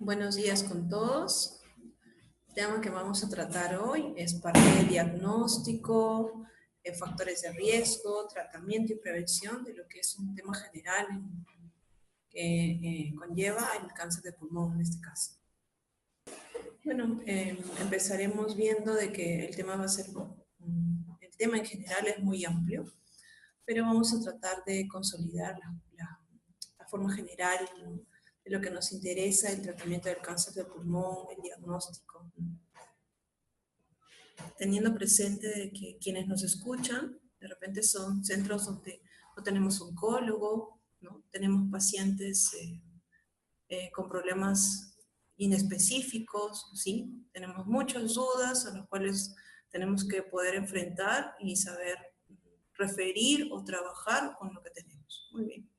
Buenos días con todos. El tema que vamos a tratar hoy es parte de diagnóstico, factores de riesgo, tratamiento y prevención de lo que es un tema general que conlleva el cáncer de pulmón en este caso. Bueno, empezaremos viendo de que el tema va a ser, el tema en general es muy amplio, pero vamos a tratar de consolidar la forma general de lo que nos interesa, el tratamiento del cáncer de pulmón, el diagnóstico. Teniendo presente de que quienes nos escuchan, de repente son centros donde no tenemos oncólogo, ¿no? Tenemos pacientes con problemas inespecíficos, ¿sí? Tenemos muchas dudas a las cuales tenemos que poder enfrentar y saber referir o trabajar con lo que tenemos. Muy bien.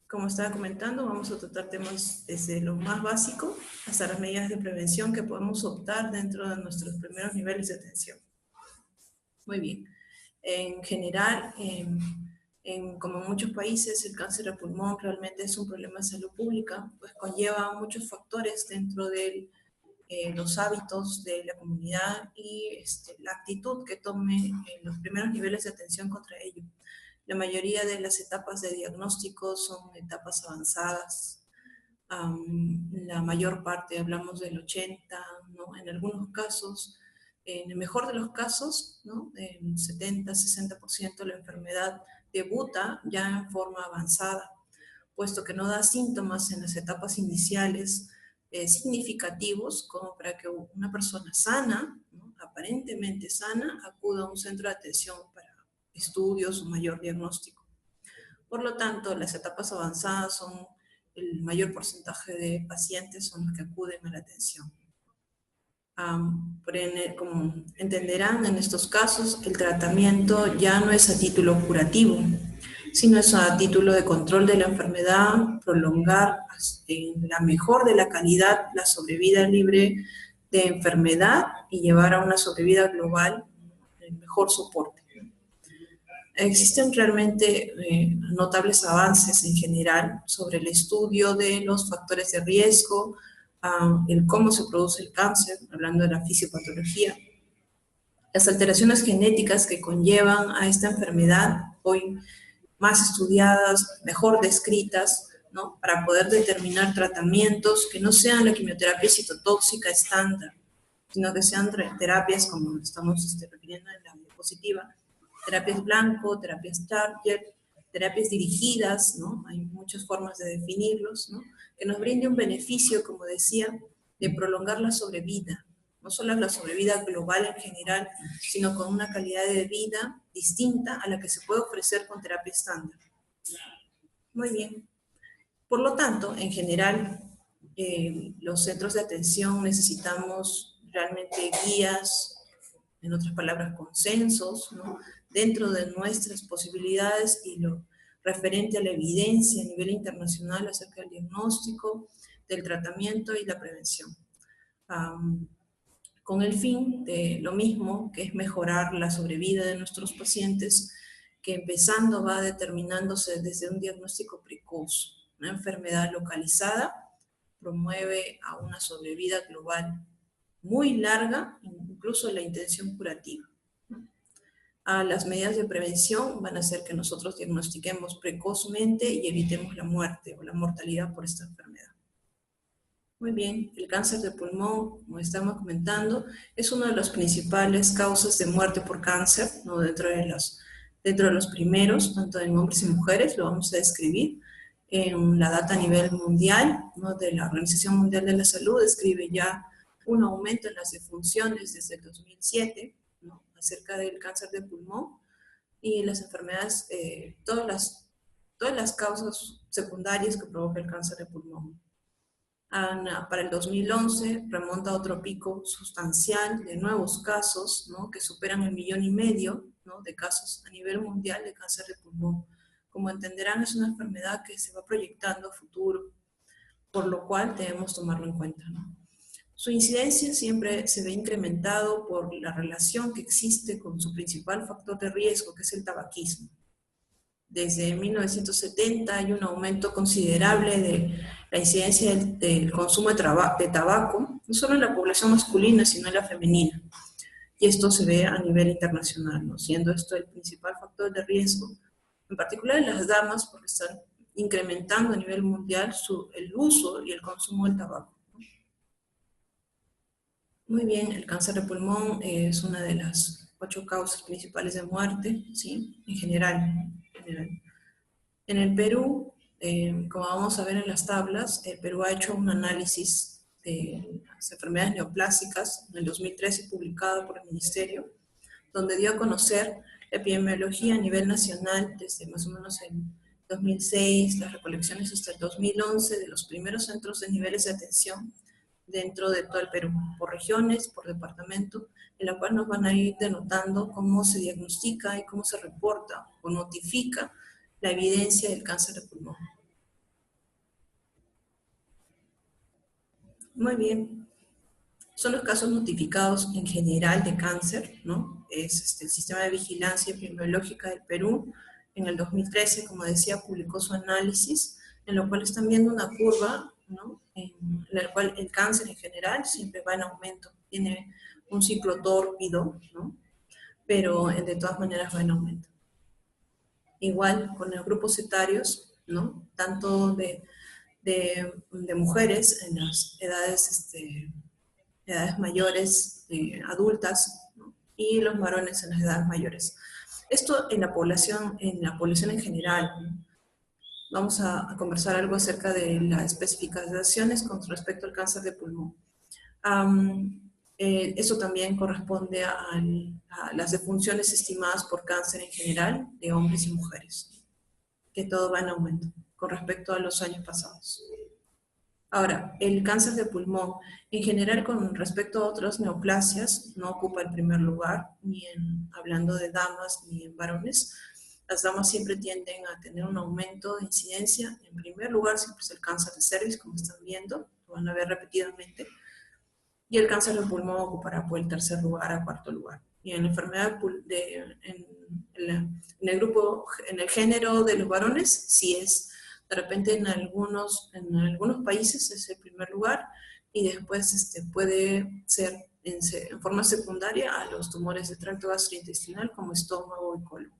Como estaba comentando, vamos a tratar temas desde lo más básico hasta las medidas de prevención que podemos optar dentro de nuestros primeros niveles de atención. Muy bien. En general, como en muchos países, el cáncer de pulmón realmente es un problema de salud pública, pues conlleva muchos factores dentro de los hábitos de la comunidad y la actitud que tome en los primeros niveles de atención contra ello. La mayoría de las etapas de diagnóstico son etapas avanzadas. La mayor parte, hablamos del 80, ¿no? En algunos casos, en el mejor de los casos, ¿no? En 70-60% la enfermedad debuta ya en forma avanzada, puesto que no da síntomas en las etapas iniciales significativos como para que una persona sana, ¿no? Aparentemente sana, acuda a un centro de atención para estudios o mayor diagnóstico. Por lo tanto, las etapas avanzadas son el mayor porcentaje de pacientes son los que acuden a la atención. Como entenderán, en estos casos el tratamiento ya no es a título curativo, sino es a título de control de la enfermedad, prolongar en la mejor de la calidad la sobrevida libre de enfermedad y llevar a una sobrevida global el mejor soporte. Existen realmente notables avances en general sobre el estudio de los factores de riesgo, el cómo se produce el cáncer, hablando de la fisiopatología, las alteraciones genéticas que conllevan a esta enfermedad, hoy más estudiadas, mejor descritas, ¿no? Para poder determinar tratamientos que no sean la quimioterapia citotóxica estándar, sino que sean terapias como estamos refiriendo en la diapositiva, terapias blanco, terapias target, terapias dirigidas, ¿no? Hay muchas formas de definirlos, ¿no? Que nos brinde un beneficio, como decía, de prolongar la sobrevida, no solo la sobrevida global en general, sino con una calidad de vida distinta a la que se puede ofrecer con terapia estándar. Muy bien. Por lo tanto, en general, los centros de atención necesitamos realmente guías, en otras palabras, consensos, ¿no? Dentro de nuestras posibilidades y lo referente a la evidencia a nivel internacional acerca del diagnóstico, del tratamiento y la prevención. Con el fin de lo mismo, que es mejorar la sobrevida de nuestros pacientes, que empezando va determinándose desde un diagnóstico precoz. Una enfermedad localizada promueve a una sobrevida global muy larga, incluso la intención curativa. Las medidas de prevención van a hacer que nosotros diagnostiquemos precozmente y evitemos la muerte o la mortalidad por esta enfermedad. Muy bien, el cáncer de pulmón, como estamos comentando, es una de las principales causas de muerte por cáncer, ¿no? Dentro de los primeros, tanto en hombres y mujeres, lo vamos a describir. En la data a nivel mundial, ¿no? De la Organización Mundial de la Salud, describe ya un aumento en las defunciones desde el 2007, ¿no? Acerca del cáncer de pulmón y las enfermedades, todas las causas secundarias que provoca el cáncer de pulmón. Para el 2011 remonta a otro pico sustancial de nuevos casos, ¿no? Que superan el 1,5 millones, ¿no? De casos a nivel mundial de cáncer de pulmón. Como entenderán, es una enfermedad que se va proyectando a futuro, por lo cual debemos tomarlo en cuenta, ¿no? Su incidencia siempre se ve incrementado por la relación que existe con su principal factor de riesgo, que es el tabaquismo. Desde 1970 hay un aumento considerable de la incidencia del consumo de tabaco, no solo en la población masculina, sino en la femenina. Y esto se ve a nivel internacional, ¿no? Siendo esto el principal factor de riesgo, en particular en las damas, porque están incrementando a nivel mundial el uso y el consumo del tabaco. Muy bien, el cáncer de pulmón es una de las 8 causas principales de muerte, ¿sí? En general. En el Perú, como vamos a ver en las tablas, el Perú ha hecho un análisis de las enfermedades neoplásicas en el 2013 publicado por el Ministerio, donde dio a conocer la epidemiología a nivel nacional desde más o menos el 2006, las recolecciones hasta el 2011 de los primeros centros de niveles de atención dentro de todo el Perú, por regiones, por departamento, en la cual nos van a ir denotando cómo se diagnostica y cómo se reporta o notifica la evidencia del cáncer de pulmón. Muy bien. Son los casos notificados en general de cáncer, ¿no? Es el Sistema de Vigilancia Epidemiológica del Perú. En el 2013, como decía, publicó su análisis, en lo cual están viendo una curva, ¿no? En la cual el cáncer en general siempre va en aumento. Tiene un ciclo tórpido, ¿no? Pero de todas maneras va en aumento. Igual con los grupos etarios, ¿no? Tanto de mujeres en las edades mayores, adultas, ¿no? Y los varones en las edades mayores. Esto en la población en general, ¿no? Vamos a conversar algo acerca de las especificaciones con respecto al cáncer de pulmón. Eso también corresponde a las defunciones estimadas por cáncer en general de hombres y mujeres, que todo va en aumento con respecto a los años pasados. Ahora, el cáncer de pulmón, en general con respecto a otras neoplasias, no ocupa el primer lugar, ni hablando de damas ni en varones. Las damas siempre tienden a tener un aumento de incidencia. En primer lugar siempre es el cáncer de cervix, como están viendo, lo van a ver repetidamente. Y el cáncer de pulmón ocupará por el tercer lugar a cuarto lugar. Y en la enfermedad en el grupo, en el género de los varones, sí es. De repente en algunos países es el primer lugar y después puede ser en forma secundaria a los tumores de tracto gastrointestinal como estómago y colon.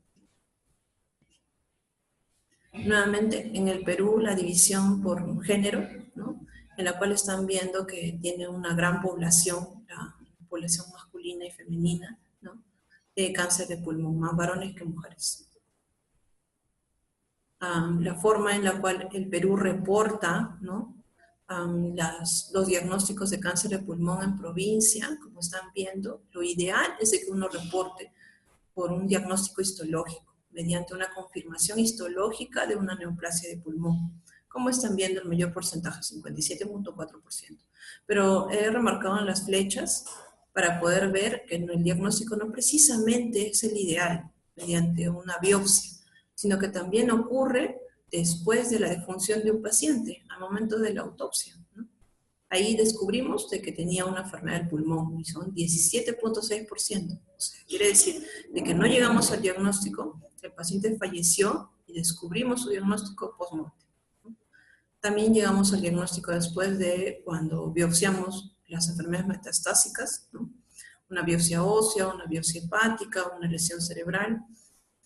Nuevamente, en el Perú la división por género, ¿no? En la cual están viendo que tiene una gran población, la población masculina y femenina, ¿no? De cáncer de pulmón, más varones que mujeres. La forma en la cual el Perú reporta, ¿no? Los diagnósticos de cáncer de pulmón en provincia, como están viendo, lo ideal es de que uno reporte por un diagnóstico histológico, mediante una confirmación histológica de una neoplasia de pulmón. Como están viendo, el mayor porcentaje, 57.4%. Pero he remarcado en las flechas para poder ver que el diagnóstico no precisamente es el ideal, mediante una biopsia, sino que también ocurre después de la defunción de un paciente, al momento de la autopsia, ¿no? Ahí descubrimos de que tenía una enfermedad del pulmón y son 17.6%. O sea, quiere decir de que no llegamos al diagnóstico, el paciente falleció y descubrimos su diagnóstico post-mortem. También llegamos al diagnóstico después de cuando biopsiamos las enfermedades metastásicas, ¿no? Una biopsia ósea, una biopsia hepática, una lesión cerebral.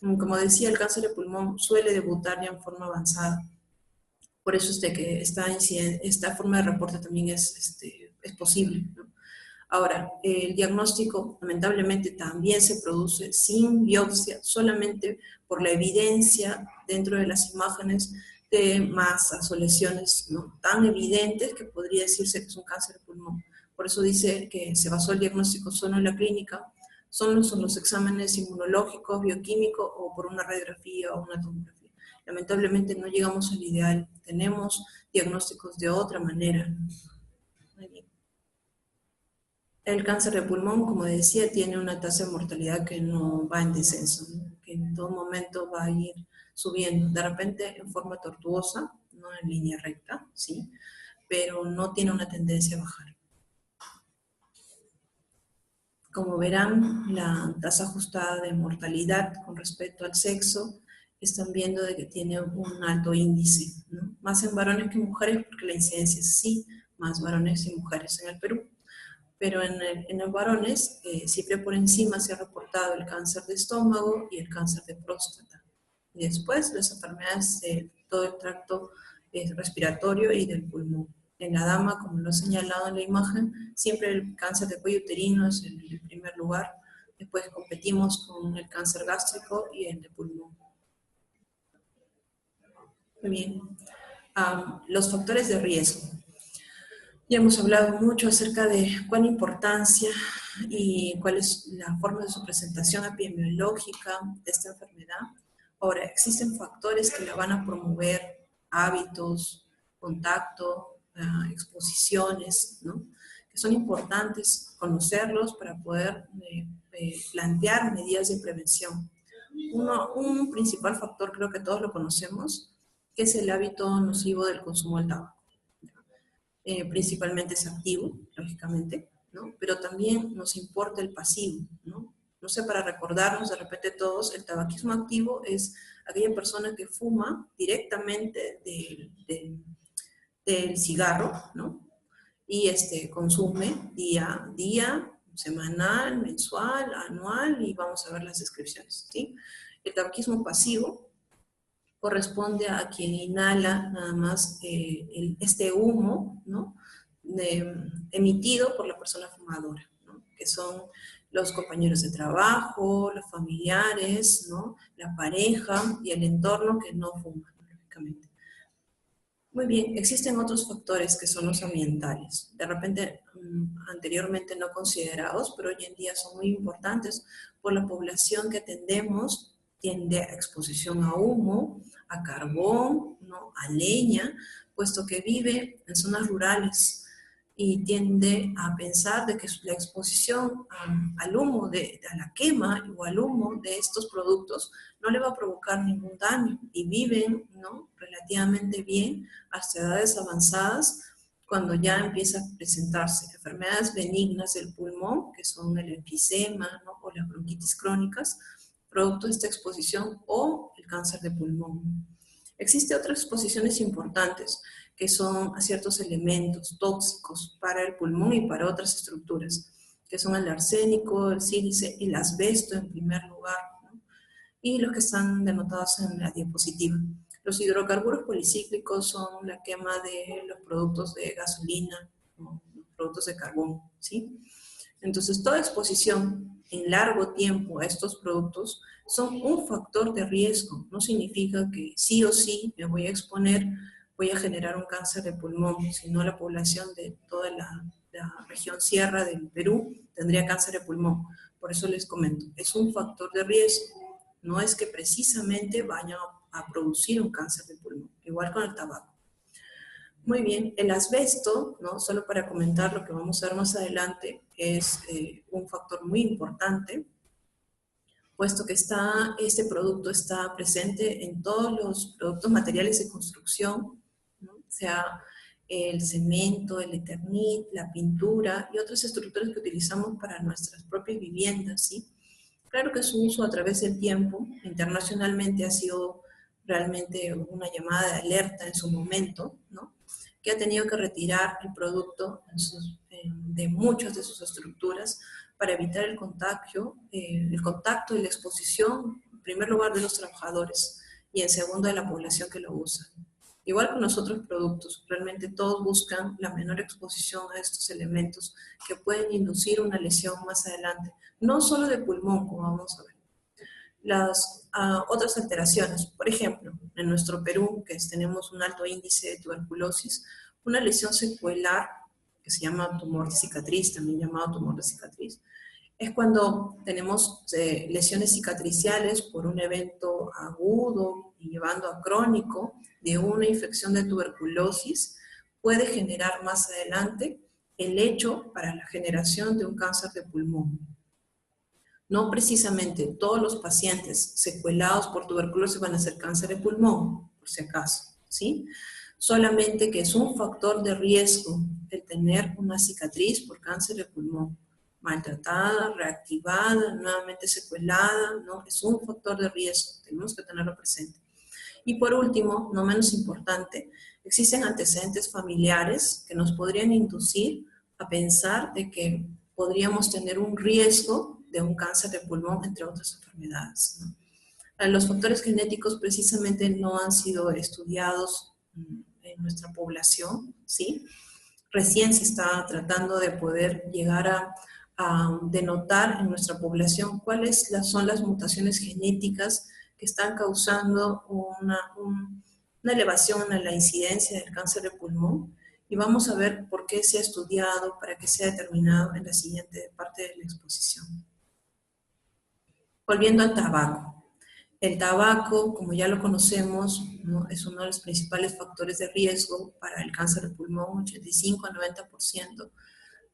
Como decía, el cáncer de pulmón suele debutar ya en forma avanzada. Por eso es de que esta forma de reporte también es posible, ¿no? Ahora, el diagnóstico lamentablemente también se produce sin biopsia, solamente por la evidencia dentro de las imágenes de masas o lesiones, ¿no? Tan evidentes que podría decirse que es un cáncer de pulmón. Por eso dice que se basó el diagnóstico solo en la clínica, son los exámenes inmunológicos, bioquímicos o por una radiografía o una tomografía. Lamentablemente no llegamos al ideal, tenemos diagnósticos de otra manera. Muy bien. El cáncer de pulmón, como decía, tiene una tasa de mortalidad que no va en descenso, ¿no? Que en todo momento va a ir subiendo, de repente en forma tortuosa, no en línea recta, ¿sí? Pero no tiene una tendencia a bajar. Como verán, la tasa ajustada de mortalidad con respecto al sexo están viendo de que tiene un alto índice, ¿no? Más en varones que en mujeres, porque la incidencia es sí, más varones y mujeres en el Perú. Pero en los varones, siempre por encima se ha reportado el cáncer de estómago y el cáncer de próstata. Y después las enfermedades de todo el tracto respiratorio y del pulmón. En la dama, como lo he señalado en la imagen, siempre el cáncer de cuello uterino es el primer lugar. Después competimos con el cáncer gástrico y el de pulmón. Muy bien. Los factores de riesgo. Ya hemos hablado mucho acerca de cuál importancia y cuál es la forma de su presentación epidemiológica de esta enfermedad. Ahora, existen factores que la van a promover, hábitos, contacto, exposiciones, ¿no? Que son importantes conocerlos para poder plantear medidas de prevención. Un principal factor, creo que todos lo conocemos, que es el hábito nocivo del consumo del tabaco. Principalmente es activo, lógicamente, ¿no? Pero también nos importa el pasivo, ¿no? No sé, para recordarnos de repente todos, el tabaquismo activo es aquella persona que fuma directamente del cigarro, ¿no? Y consume día a día, semanal, mensual, anual, y vamos a ver las descripciones, ¿sí? El tabaquismo pasivo corresponde a quien inhala nada más este humo, ¿no? Emitido por la persona fumadora, ¿no? Que son los compañeros de trabajo, los familiares, ¿no? La pareja y el entorno que no fuman, lógicamente. Muy bien, existen otros factores que son los ambientales, de repente anteriormente no considerados, pero hoy en día son muy importantes por la población que atendemos, tiende a exposición a humo, a carbón, ¿no? A leña, puesto que vive en zonas rurales y tiende a pensar de que la exposición al humo, a la quema o al humo de estos productos no le va a provocar ningún daño y viven, ¿no? Relativamente bien hasta edades avanzadas, cuando ya empieza a presentarse enfermedades benignas del pulmón, que son el enfisema, ¿no? O las bronquitis crónicas, producto de esta exposición, o el cáncer de pulmón. Existen otras exposiciones importantes, que son a ciertos elementos tóxicos para el pulmón y para otras estructuras, que son el arsénico, el sílice y el asbesto en primer lugar, ¿no? Y los que están denotados en la diapositiva. Los hidrocarburos policíclicos son la quema de los productos de gasolina, ¿no? Los productos de carbón, ¿sí? Entonces, toda exposición en largo tiempo a estos productos son un factor de riesgo. No significa que sí o sí me voy a exponer, voy a generar un cáncer de pulmón, sino la población de toda la región sierra del Perú tendría cáncer de pulmón. Por eso les comento, es un factor de riesgo. No es que precisamente vayan a producir un cáncer de pulmón, igual con el tabaco. Muy bien, el asbesto, ¿no? Solo para comentar lo que vamos a ver más adelante, es un factor muy importante, puesto que este producto está presente en todos los productos materiales de construcción, ¿no? O sea, el cemento, el eternit, la pintura y otras estructuras que utilizamos para nuestras propias viviendas, ¿sí? Claro que su uso a través del tiempo, internacionalmente ha sido realmente una llamada de alerta en su momento, ¿no? Que ha tenido que retirar el producto de muchas de sus estructuras para evitar el contacto y la exposición, en primer lugar, de los trabajadores y en segundo, de la población que lo usa. Igual con los otros productos, realmente todos buscan la menor exposición a estos elementos que pueden inducir una lesión más adelante, no solo de pulmón, como vamos a ver. Las otras alteraciones, por ejemplo, en nuestro Perú, que tenemos un alto índice de tuberculosis, una lesión secuelar, que se llama tumor de cicatriz, también llamado tumor de cicatriz, es cuando tenemos lesiones cicatriciales por un evento agudo y llevando a crónico de una infección de tuberculosis, puede generar más adelante el hecho para la generación de un cáncer de pulmón. No precisamente todos los pacientes secuelados por tuberculosis van a hacer cáncer de pulmón, por si acaso, ¿sí? Solamente que es un factor de riesgo el tener una cicatriz por cáncer de pulmón. maltratada, reactivada, nuevamente secuelada, ¿no? Es un factor de riesgo, tenemos que tenerlo presente. Y por último, no menos importante, existen antecedentes familiares que nos podrían inducir a pensar de que podríamos tener un riesgo de un cáncer de pulmón, entre otras enfermedades, ¿no? Los factores genéticos precisamente no han sido estudiados en nuestra población, ¿sí? Recién se está tratando de poder llegar a denotar en nuestra población cuáles son las mutaciones genéticas que están causando una elevación en la incidencia del cáncer de pulmón, y vamos a ver por qué se ha estudiado para que sea determinado en la siguiente parte de la exposición. Volviendo al tabaco. El tabaco, como ya lo conocemos, ¿no? Es uno de los principales factores de riesgo para el cáncer de pulmón, 85 al 90%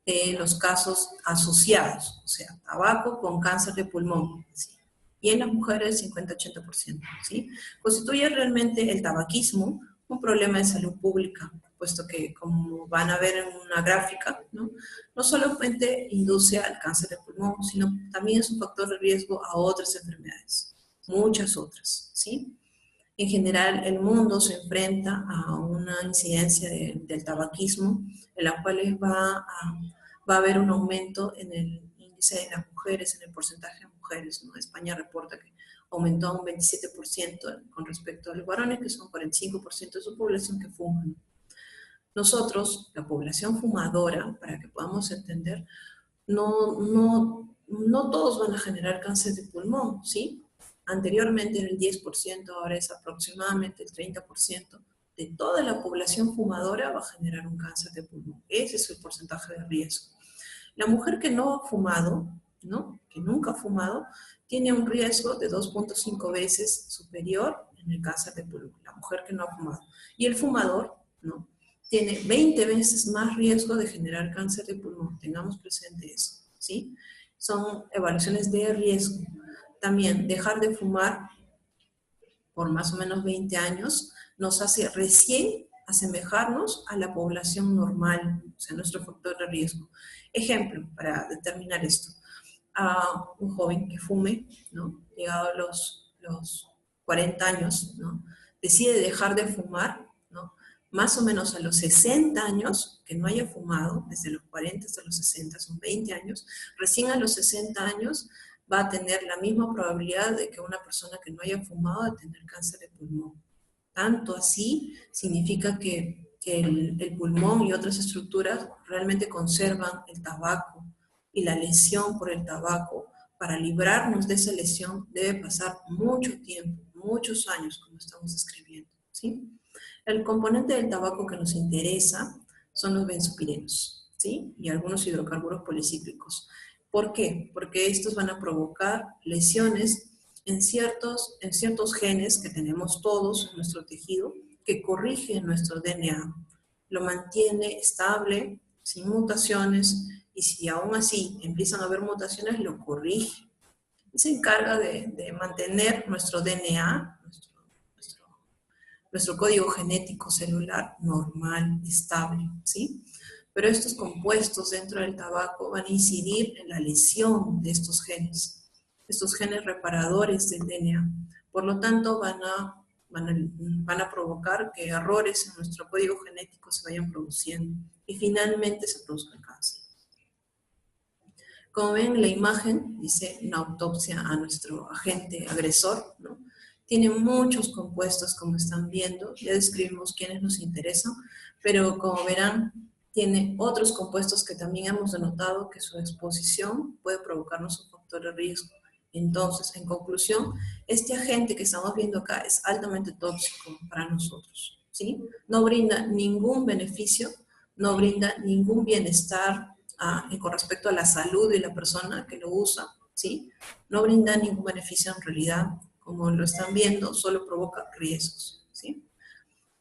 de los casos asociados, o sea, tabaco con cáncer de pulmón, ¿sí? Y en las mujeres 50-80%, ¿sí? Constituye realmente el tabaquismo un problema de salud pública, puesto que, como van a ver en una gráfica, ¿no? No solamente induce al cáncer de pulmón, sino también es un factor de riesgo a otras enfermedades, muchas otras, ¿sí? En general, el mundo se enfrenta a una incidencia del tabaquismo, en la cual va a haber un aumento en el índice de las mujeres, en el porcentaje de mujeres, ¿no? España reporta que aumentó un 27% con respecto a los varones, que son 45% de su población que fuman. Nosotros, la población fumadora, para que podamos entender, no todos van a generar cáncer de pulmón, ¿sí? Anteriormente era el 10%, ahora es aproximadamente el 30% de toda la población fumadora va a generar un cáncer de pulmón. Ese es el porcentaje de riesgo. La mujer que no ha fumado, ¿no? Que nunca ha fumado, tiene un riesgo de 2.5 veces superior en el cáncer de pulmón, la mujer que no ha fumado. Y el fumador, ¿no? Tiene 20 veces más riesgo de generar cáncer de pulmón. Tengamos presente eso, ¿sí? Son evaluaciones de riesgo. También dejar de fumar por más o menos 20 años nos hace recién asemejarnos a la población normal, o sea, nuestro factor de riesgo. Ejemplo, para determinar esto, a un joven que fume, ¿no? Llegado a los 40 años, ¿no? Decide dejar de fumar, ¿no? Más o menos a los 60 años, que no haya fumado, desde los 40 hasta los 60, son 20 años, recién a los 60 años va a tener la misma probabilidad de que una persona que no haya fumado de tener cáncer de pulmón. Tanto así significa que el pulmón y otras estructuras realmente conservan el tabaco, y la lesión por el tabaco, para librarnos de esa lesión, debe pasar mucho tiempo, muchos años, como estamos describiendo, ¿sí? El componente del tabaco que nos interesa son los benzopirenos, ¿sí? Y algunos hidrocarburos policíclicos. ¿Por qué? Porque estos van a provocar lesiones en ciertos genes que tenemos todos en nuestro tejido, que corrigen nuestro DNA, lo mantiene estable, sin mutaciones, y si aún así empiezan a haber mutaciones, lo corrige. Y se encarga de mantener nuestro DNA, nuestro código genético celular normal, estable, ¿sí? Pero estos compuestos dentro del tabaco van a incidir en la lesión de estos genes reparadores del DNA. Por lo tanto, van a provocar que errores en nuestro código genético se vayan produciendo y finalmente se produzca el cáncer. Como ven, la imagen dice una autopsia a nuestro agente agresor, ¿no? Tiene muchos compuestos, como están viendo, ya describimos quiénes nos interesan, pero como verán, tiene otros compuestos que también hemos denotado que su exposición puede provocarnos un factor de riesgo. Entonces, en conclusión, este agente que estamos viendo acá es altamente tóxico para nosotros, ¿sí? No brinda ningún beneficio, no brinda ningún bienestar con respecto a la salud de la persona que lo usa, ¿sí? No brinda ningún beneficio en realidad. Como lo están viendo, solo provoca riesgos, ¿sí?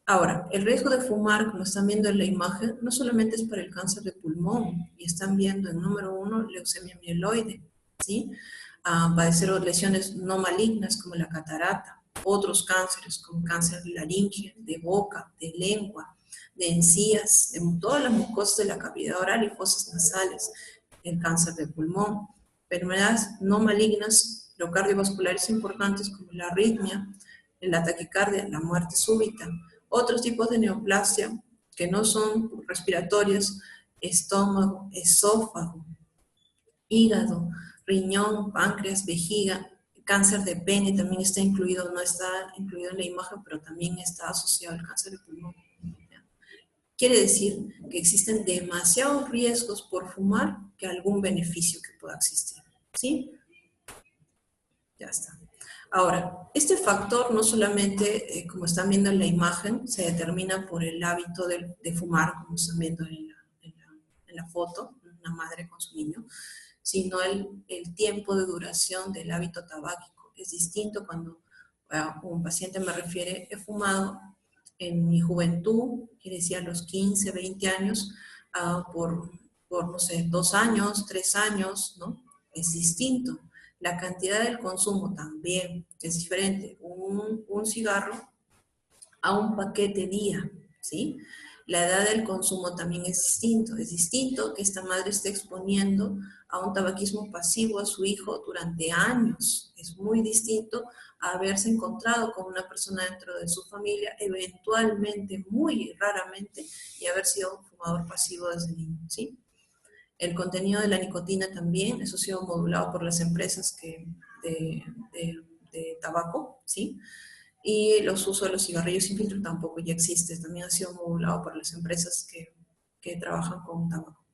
Ahora, el riesgo de fumar, como están viendo en la imagen, no solamente es para el cáncer de pulmón, y están viendo en número 1 leucemia mieloide, ¿sí? Padecer lesiones no malignas como la catarata, otros cánceres como cáncer de laringe, de boca, de lengua, de encías, de todas las mucosas de la cavidad oral y fosas nasales, el cáncer de pulmón, enfermedades no malignas, lo cardiovasculares importantes como la arritmia, la taquicardia, la muerte súbita, otros tipos de neoplasia que no son respiratorias, estómago, esófago, hígado, riñón, páncreas, vejiga, cáncer de pene también está incluido, no está incluido en la imagen, pero también está asociado al cáncer de pulmón. Quiere decir que existen demasiados riesgos por fumar que algún beneficio que pueda existir, ¿sí? Ya está. Ahora, este factor no solamente, como están viendo en la imagen, se determina por el hábito de fumar, como están viendo en la foto, una madre con su niño, sino el tiempo de duración del hábito tabáquico. Es distinto cuando un paciente me refiere, he fumado en mi juventud, quiere decir a los 15, 20 años, por, no sé, 2 años, 3 años, ¿no? Es distinto. La cantidad del consumo también es diferente. Un cigarro a un paquete día, ¿sí? La edad del consumo también es distinto. Es distinto que esta madre esté exponiendo a un tabaquismo pasivo a su hijo durante años. Es muy distinto a haberse encontrado con una persona dentro de su familia, eventualmente, muy raramente, y haber sido un fumador pasivo desde niño, ¿sí? El contenido de la nicotina también, eso ha sido modulado por las empresas de tabaco, ¿sí? Y los usos de los cigarrillos sin filtro tampoco ya existe, también ha sido modulado por las empresas que trabajan con tabaco.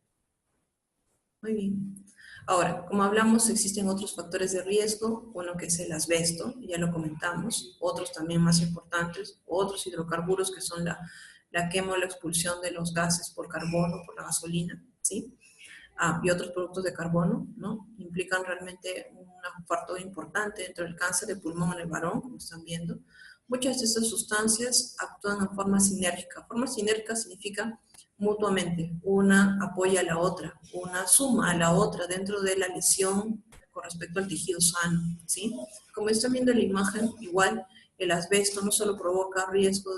Muy bien. Ahora, como hablamos, existen otros factores de riesgo, uno que es el asbesto, ya lo comentamos, otros también más importantes, otros hidrocarburos que son la quema o la expulsión de los gases por carbono, por la gasolina, ¿sí? Y otros productos de carbono, ¿no? Implican realmente un factor importante dentro del cáncer de pulmón en el varón, como están viendo. Muchas de estas sustancias actúan en forma sinérgica. Forma sinérgica significa mutuamente, una apoya a la otra, una suma a la otra dentro de la lesión con respecto al tejido sano, ¿sí? Como están viendo en la imagen, igual el asbesto no solo provoca riesgo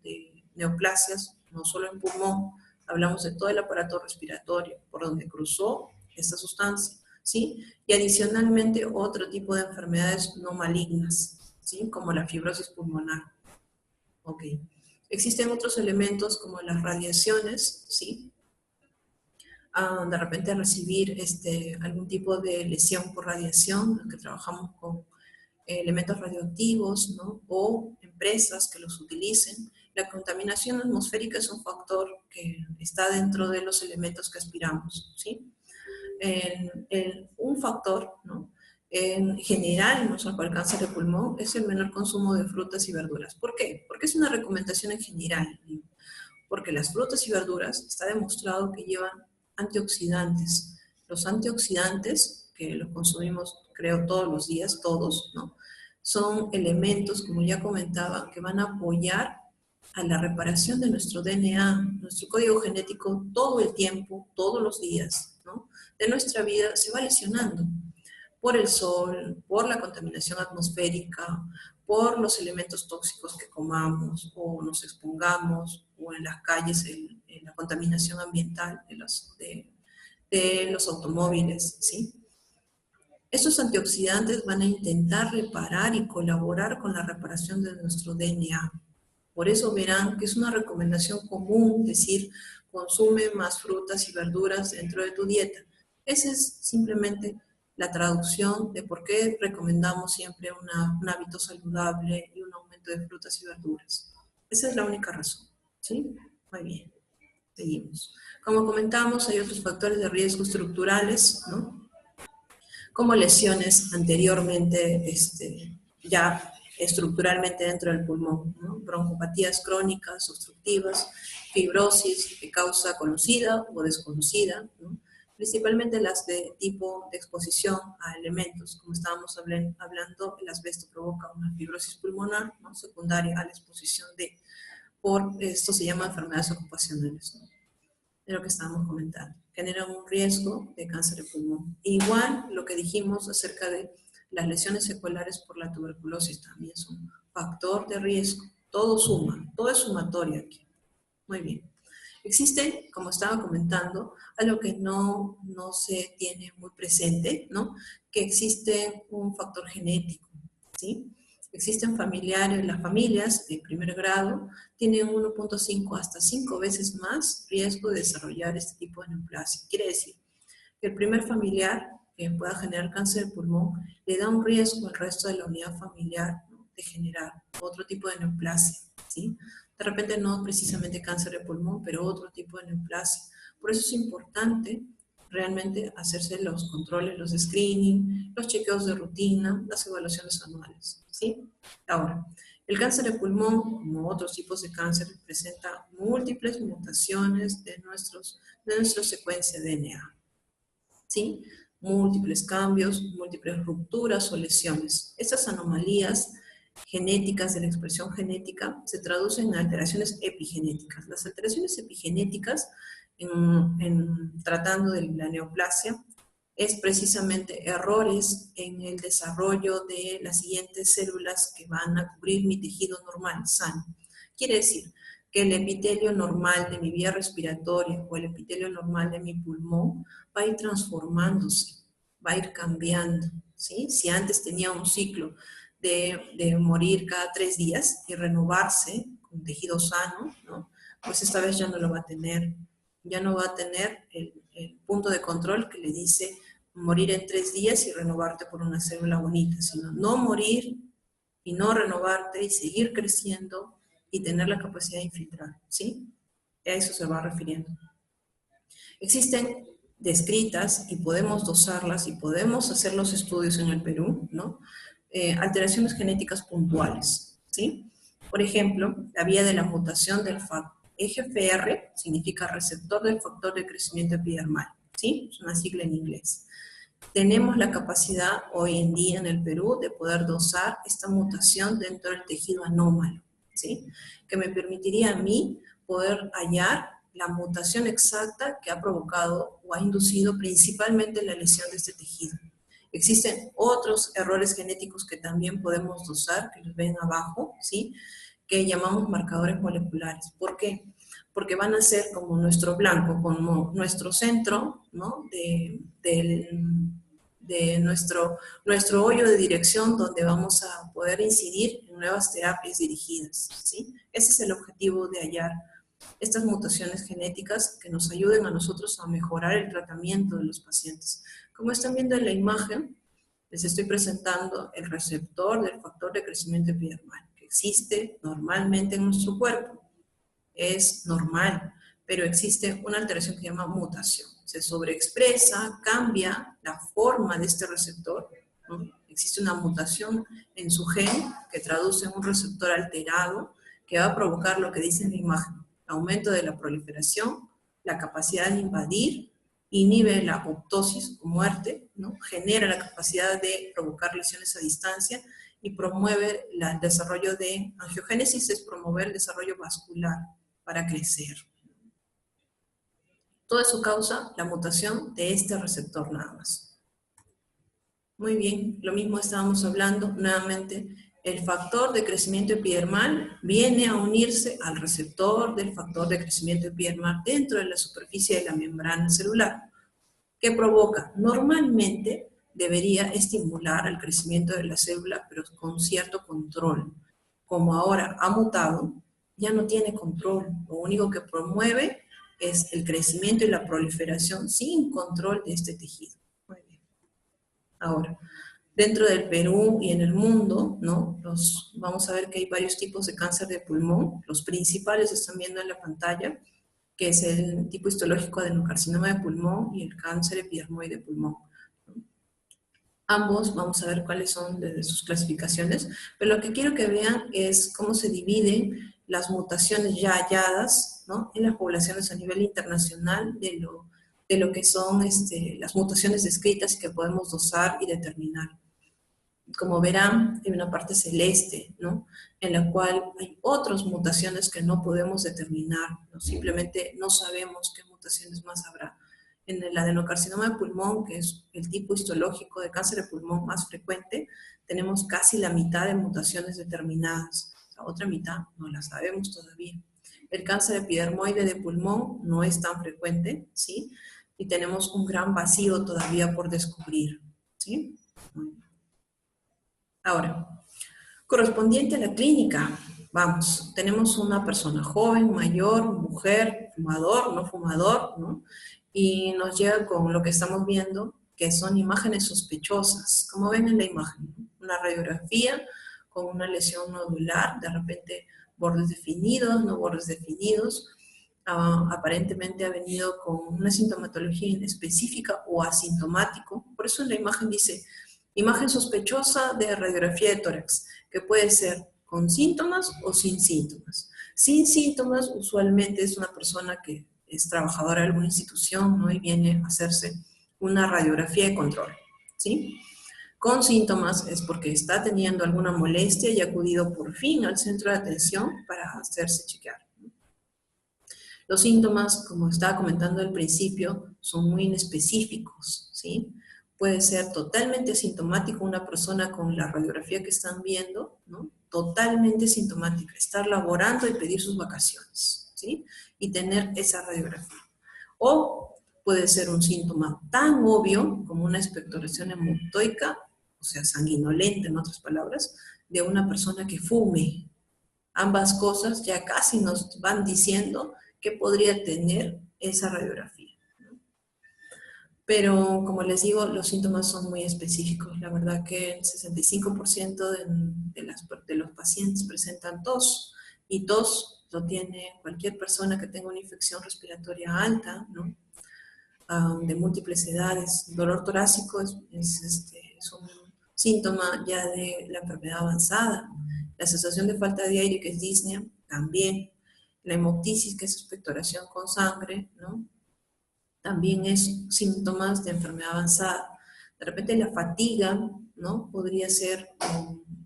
de neoplasias, no solo en pulmón, hablamos de todo el aparato respiratorio por donde cruzó esta sustancia, ¿sí? Y adicionalmente otro tipo de enfermedades no malignas, ¿sí? Como la fibrosis pulmonar. Ok. Existen otros elementos como las radiaciones, ¿sí? De repente recibir algún tipo de lesión por radiación, que trabajamos con elementos radioactivos, ¿no? O empresas que los utilicen. La contaminación atmosférica es un factor que está dentro de los elementos que aspiramos, ¿sí? Un factor, ¿no? En general, no solo para el cáncer de pulmón, es el menor consumo de frutas y verduras. ¿Por qué? Porque es una recomendación en general, ¿no? Porque las frutas y verduras está demostrado que llevan antioxidantes. Los antioxidantes, que los consumimos, creo, todos los días, todos, ¿no? Son elementos, como ya comentaba, que van a apoyar a la reparación de nuestro DNA, nuestro código genético, todo el tiempo, todos los días, ¿no? De nuestra vida se va lesionando por el sol, por la contaminación atmosférica, por los elementos tóxicos que comamos o nos expongamos, o en las calles, en la contaminación ambiental de los automóviles, ¿sí? Estos antioxidantes van a intentar reparar y colaborar con la reparación de nuestro DNA. Por eso verán que es una recomendación común decir, consume más frutas y verduras dentro de tu dieta. Esa es simplemente la traducción de por qué recomendamos siempre un hábito saludable y un aumento de frutas y verduras. Esa es la única razón, ¿sí? Muy bien, seguimos. Como comentamos, hay otros factores de riesgo estructurales, ¿no? Como lesiones anteriormente ya estructuralmente dentro del pulmón, ¿no? Broncopatías crónicas, obstructivas, fibrosis de causa conocida o desconocida, ¿no? Principalmente las de tipo de exposición a elementos, como estábamos hablando, el asbesto provoca una fibrosis pulmonar, ¿no? Secundaria a la exposición esto se llama enfermedades ocupacionales, ¿no? De lo que estábamos comentando, generan un riesgo de cáncer de pulmón. Igual lo que dijimos acerca de las lesiones seculares por la tuberculosis también son un factor de riesgo. Todo suma, todo es sumatorio aquí. Muy bien. Existe, como estaba comentando, algo que no se tiene muy presente, ¿no? Que existe un factor genético, ¿sí? Existen familiares, las familias de primer grado tienen 1.5 hasta 5 veces más riesgo de desarrollar este tipo de neoplasia. Quiere decir que el primer familiar que pueda generar cáncer de pulmón le da un riesgo al resto de la unidad familiar, ¿no?, de generar otro tipo de neoplasia, ¿sí? De repente no precisamente cáncer de pulmón, pero otro tipo de neoplasia. Por eso es importante realmente hacerse los controles, los screening, los chequeos de rutina, las evaluaciones anuales, ¿sí? Ahora, el cáncer de pulmón, como otros tipos de cáncer, presenta múltiples mutaciones de nuestra secuencia de DNA, ¿sí? Múltiples cambios, múltiples rupturas o lesiones. Estas anomalías genéticas de la expresión genética se traducen en alteraciones epigenéticas. Las alteraciones epigenéticas, tratando de la neoplasia, es precisamente errores en el desarrollo de las siguientes células que van a cubrir mi tejido normal, sano. Quiere decir que el epitelio normal de mi vía respiratoria o el epitelio normal de mi pulmón va a ir transformándose, va a ir cambiando, ¿sí? Si antes tenía un ciclo de morir cada 3 días y renovarse con tejido sano, ¿no?, pues esta vez ya no lo va a tener. Ya no va a tener el punto de control que le dice morir en 3 días y renovarte por una célula bonita, sino no morir y no renovarte y seguir creciendo y tener la capacidad de infiltrar, ¿sí? A eso se va refiriendo. Existen descritas y podemos dosarlas y podemos hacer los estudios en el Perú, ¿no? Alteraciones genéticas puntuales, ¿sí? Por ejemplo, la vía de la mutación del EGFR significa receptor del factor de crecimiento epidermal, ¿sí? Es una sigla en inglés. Tenemos la capacidad hoy en día en el Perú de poder dosar esta mutación dentro del tejido anómalo, ¿sí? Que me permitiría a mí poder hallar la mutación exacta que ha provocado o ha inducido principalmente la lesión de este tejido. Existen otros errores genéticos que también podemos dosar, que los ven abajo, ¿sí?, que llamamos marcadores moleculares. ¿Por qué? Porque van a ser como nuestro blanco, como nuestro centro, ¿no?, de nuestro hoyo de dirección donde vamos a poder incidir en nuevas terapias dirigidas, ¿sí? Ese es el objetivo de hallar estas mutaciones genéticas que nos ayuden a nosotros a mejorar el tratamiento de los pacientes. Como están viendo en la imagen, les estoy presentando el receptor del factor de crecimiento epidermal, que existe normalmente en nuestro cuerpo. Es normal, pero existe una alteración que se llama mutación. Se sobreexpresa, cambia la forma de este receptor, ¿no? Existe una mutación en su gen que traduce en un receptor alterado que va a provocar lo que dice en la imagen: aumento de la proliferación, la capacidad de invadir, inhibe la apoptosis o muerte, ¿no?, genera la capacidad de provocar lesiones a distancia y promueve el desarrollo de angiogénesis, es promover el desarrollo vascular para crecer. Todo eso causa la mutación de este receptor nada más. Muy bien, lo mismo estábamos hablando nuevamente. El factor de crecimiento epidermal viene a unirse al receptor del factor de crecimiento epidermal dentro de la superficie de la membrana celular. ¿Qué provoca? Normalmente debería estimular el crecimiento de la célula, pero con cierto control. Como ahora ha mutado, ya no tiene control. Lo único que promueve es el crecimiento y la proliferación sin control de este tejido. Muy bien. Ahora, dentro del Perú y en el mundo, ¿no?, vamos a ver que hay varios tipos de cáncer de pulmón. Los principales están viendo en la pantalla, que es el tipo histológico adenocarcinoma de pulmón y el cáncer epidermoide de pulmón. Ambos vamos a ver cuáles son de sus clasificaciones, pero lo que quiero que vean es cómo se dividen las mutaciones ya halladas, ¿no?, en las poblaciones a nivel internacional de lo que son las mutaciones descritas que podemos dosar y determinar. Como verán, hay una parte celeste, ¿no?, en la cual hay otras mutaciones que no podemos determinar, ¿no? Simplemente no sabemos qué mutaciones más habrá. En el adenocarcinoma de pulmón, que es el tipo histológico de cáncer de pulmón más frecuente, tenemos casi la mitad de mutaciones determinadas. La otra mitad no la sabemos todavía. El cáncer epidermoide de pulmón no es tan frecuente, ¿sí? Y tenemos un gran vacío todavía por descubrir, ¿sí? Ahora, correspondiente a la clínica, vamos, tenemos una persona joven, mayor, mujer, fumador, no fumador, ¿no? Y nos llega con lo que estamos viendo, que son imágenes sospechosas, como ven en la imagen, ¿no? Una radiografía con una lesión nodular, de repente bordes definidos, no bordes definidos, aparentemente ha venido con una sintomatología específica o asintomático, por eso en la imagen dice, imagen sospechosa de radiografía de tórax, que puede ser con síntomas o sin síntomas. Sin síntomas, usualmente es una persona que es trabajadora de alguna institución, ¿no? Y viene a hacerse una radiografía de control, ¿sí? Con síntomas es porque está teniendo alguna molestia y ha acudido por fin al centro de atención para hacerse chequear. Los síntomas, como estaba comentando al principio, son muy inespecíficos, ¿sí? Puede ser totalmente asintomático una persona con la radiografía que están viendo, ¿no? Totalmente sintomática, estar laborando y pedir sus vacaciones, ¿sí? Y tener esa radiografía. O puede ser un síntoma tan obvio como una expectoración hematoica, o sea, sanguinolenta en otras palabras, de una persona que fume. Ambas cosas ya casi nos van diciendo que podría tener esa radiografía. Pero, como les digo, los síntomas son muy específicos. La verdad que el 65% de los pacientes presentan tos, y tos lo tiene cualquier persona que tenga una infección respiratoria alta, ¿no? De múltiples edades. Dolor torácico es un síntoma ya de la enfermedad avanzada. La sensación de falta de aire, que es disnea, también. La hemoptisis, que es expectoración con sangre, ¿no? También es síntomas de enfermedad avanzada. De repente la fatiga, ¿no? Podría ser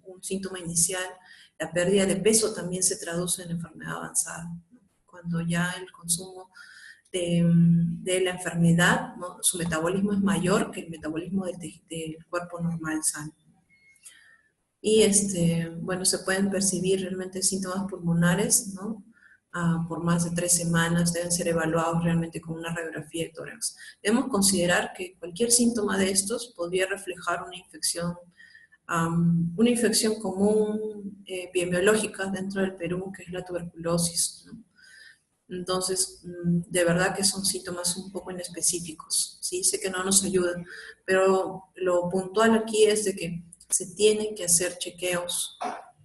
un síntoma inicial. La pérdida de peso también se traduce en enfermedad avanzada, ¿no? Cuando ya el consumo de la enfermedad, ¿no? Su metabolismo es mayor que el metabolismo del cuerpo normal sano. Y bueno, se pueden percibir realmente síntomas pulmonares, ¿no? Por más de 3 semanas, deben ser evaluados realmente con una radiografía de tórax. Debemos considerar que cualquier síntoma de estos podría reflejar una infección común epidemiológica dentro del Perú, que es la tuberculosis, ¿no? Entonces, de verdad que son síntomas un poco inespecíficos, ¿sí? Sé que no nos ayudan, pero lo puntual aquí es de que se tienen que hacer chequeos,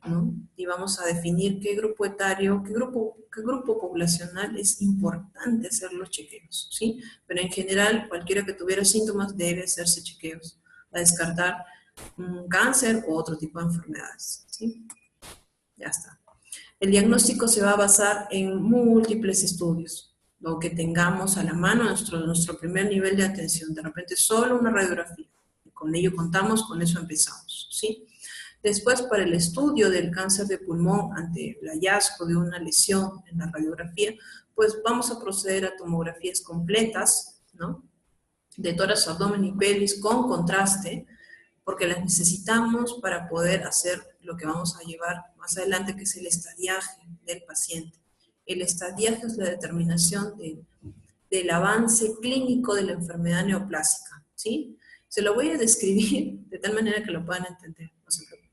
¿no? Y vamos a definir qué grupo etario, qué grupo poblacional es importante hacer los chequeos, ¿sí? Pero en general, cualquiera que tuviera síntomas debe hacerse chequeos, a descartar un cáncer u otro tipo de enfermedades, ¿sí? Ya está. El diagnóstico se va a basar en múltiples estudios, lo que tengamos a la mano, nuestro primer nivel de atención. De repente solo una radiografía, con ello contamos, con eso empezamos, ¿sí? Después, para el estudio del cáncer de pulmón ante el hallazgo de una lesión en la radiografía, pues vamos a proceder a tomografías completas, ¿no? De tórax, abdomen y pelvis con contraste, porque las necesitamos para poder hacer lo que vamos a llevar más adelante, que es el estadiaje del paciente. El estadiaje es la determinación del avance clínico de la enfermedad neoplásica, ¿sí? Se lo voy a describir de tal manera que lo puedan entender, no se preocupen.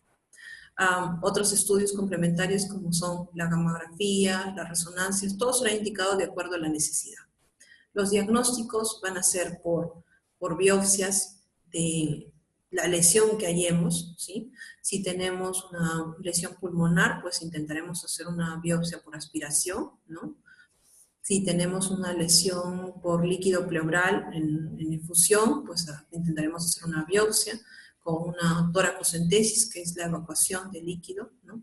Otros estudios complementarios como son la gamografía, las resonancias, todo será indicado de acuerdo a la necesidad. Los diagnósticos van a ser por biopsias de la lesión que hallemos, ¿sí? Si tenemos una lesión pulmonar, pues intentaremos hacer una biopsia por aspiración, ¿no? Si tenemos una lesión por líquido pleural en infusión, pues intentaremos hacer una biopsia con una toracocentesis, que es la evacuación de líquido, ¿no?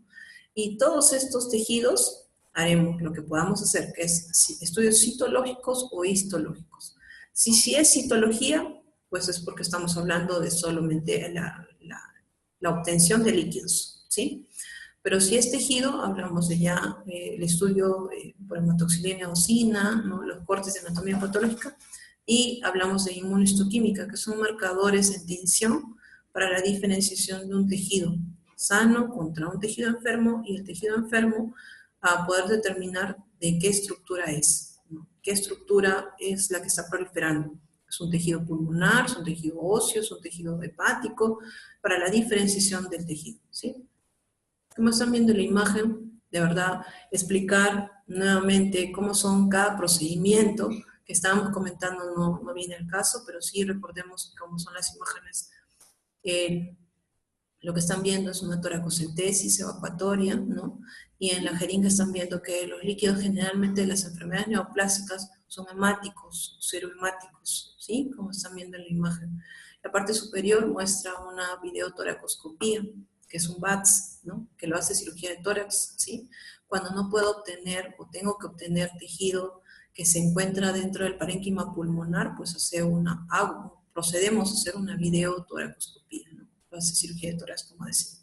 Y todos estos tejidos haremos lo que podamos hacer, que es estudios citológicos o histológicos. Si es citología, pues es porque estamos hablando de solamente la obtención de líquidos, ¿sí? Pero si es tejido, hablamos de ya el estudio por hematoxilina eosina, ¿no? Los cortes de anatomía patológica, y hablamos de inmunohistoquímica, que son marcadores en tinción para la diferenciación de un tejido sano contra un tejido enfermo, y el tejido enfermo a poder determinar de qué estructura es, ¿no? ¿Qué estructura es la que está proliferando? ¿Es un tejido pulmonar, es un tejido óseo, es un tejido hepático? Para la diferenciación del tejido, ¿sí? Como están viendo la imagen, de verdad, explicar nuevamente cómo son cada procedimiento que estábamos comentando no viene al caso, pero sí recordemos cómo son las imágenes. Lo que están viendo es una toracocentesis evacuatoria, ¿no? Y en la jeringa están viendo que los líquidos generalmente de las enfermedades neoplásicas son hemáticos, serohemáticos, ¿sí? Como están viendo en la imagen. La parte superior muestra una videotoracoscopía, que es un VATS, ¿no? Que lo hace cirugía de tórax, ¿sí? Cuando no puedo obtener o tengo que obtener tejido que se encuentra dentro del parénquima pulmonar, pues procedemos a hacer una videotoracoscopía, ¿no? Lo hace cirugía de tórax, como decía.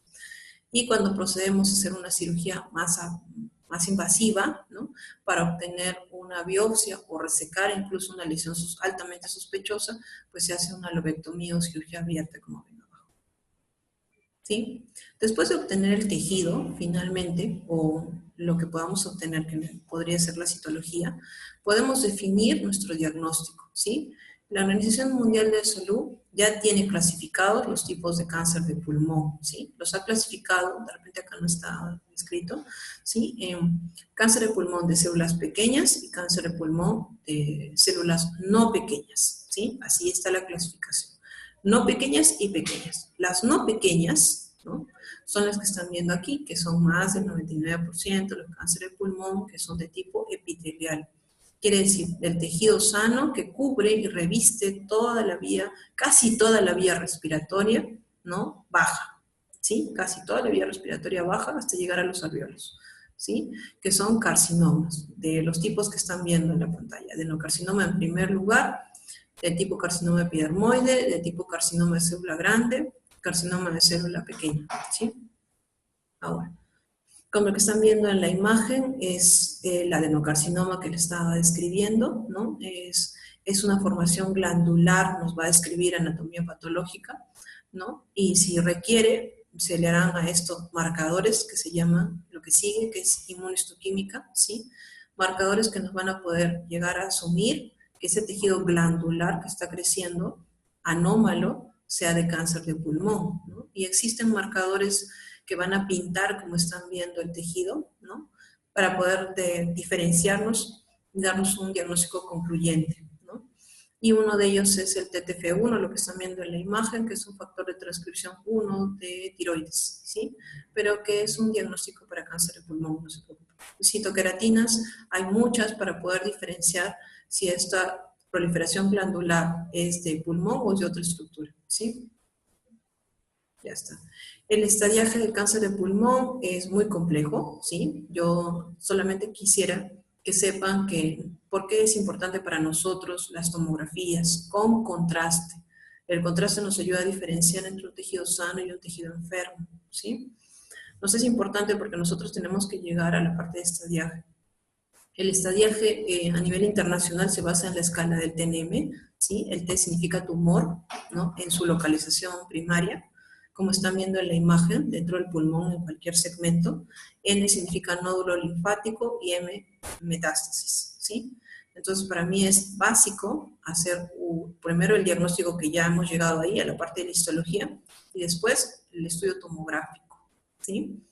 Y cuando procedemos a hacer una cirugía más invasiva, ¿no? Para obtener una biopsia o resecar incluso una lesión altamente sospechosa, pues se hace una lobectomía o cirugía abierta, como ven abajo. ¿Sí? Después de obtener el tejido, finalmente, o lo que podamos obtener, que podría ser la citología, podemos definir nuestro diagnóstico, ¿sí? La Organización Mundial de Salud ya tiene clasificados los tipos de cáncer de pulmón, ¿sí? Los ha clasificado, de repente acá no está escrito, ¿sí? Cáncer de pulmón de células pequeñas y cáncer de pulmón de células no pequeñas, ¿sí? Así está la clasificación. No pequeñas y pequeñas. Las no pequeñas, ¿no? Son las que están viendo aquí, que son más del 99% de los cánceres de pulmón, que son de tipo epitelial. Quiere decir, del tejido sano que cubre y reviste toda la vía, casi toda la vía respiratoria, ¿no? Baja, ¿sí? Casi toda la vía respiratoria baja hasta llegar a los alvéolos, ¿sí? Que son carcinomas, de los tipos que están viendo en la pantalla. Adenocarcinoma en primer lugar, del tipo carcinoma epidermoide, del tipo carcinoma de célula grande, carcinoma de célula pequeña, ¿sí? Ahora, como lo que están viendo en la imagen es el adenocarcinoma que le estaba describiendo, ¿no? Es una formación glandular, nos va a describir anatomía patológica, ¿no? Y si requiere, se le harán a estos marcadores que se llaman, lo que sigue, que es inmunohistoquímica, ¿sí? Marcadores que nos van a poder llegar a asumir que ese tejido glandular que está creciendo, anómalo, sea de cáncer de pulmón, ¿no? Y existen marcadores que van a pintar, como están viendo, el tejido, ¿no? Para poder diferenciarnos y darnos un diagnóstico concluyente, ¿no? Y uno de ellos es el TTF1, lo que están viendo en la imagen, que es un factor de transcripción 1 de tiroides, ¿sí? Pero que es un diagnóstico para cáncer de pulmón, no se preocupen. Citoqueratinas, hay muchas para poder diferenciar si esta proliferación glandular es de pulmón o es de otra estructura, ¿sí? Ya está. El estadiaje del cáncer de pulmón es muy complejo, ¿sí? Yo solamente quisiera que sepan que por qué es importante para nosotros las tomografías con contraste. El contraste nos ayuda a diferenciar entre un tejido sano y un tejido enfermo, ¿sí? Nos es importante porque nosotros tenemos que llegar a la parte de estadiaje. El estadiaje a nivel internacional se basa en la escala del TNM, ¿sí? El T significa tumor, ¿no? En su localización primaria, como están viendo en la imagen, dentro del pulmón, en cualquier segmento. N significa nódulo linfático y M, metástasis, ¿sí? Entonces, para mí es básico hacer primero el diagnóstico, que ya hemos llegado ahí, a la parte de la histología, y después el estudio tomográfico, ¿sí?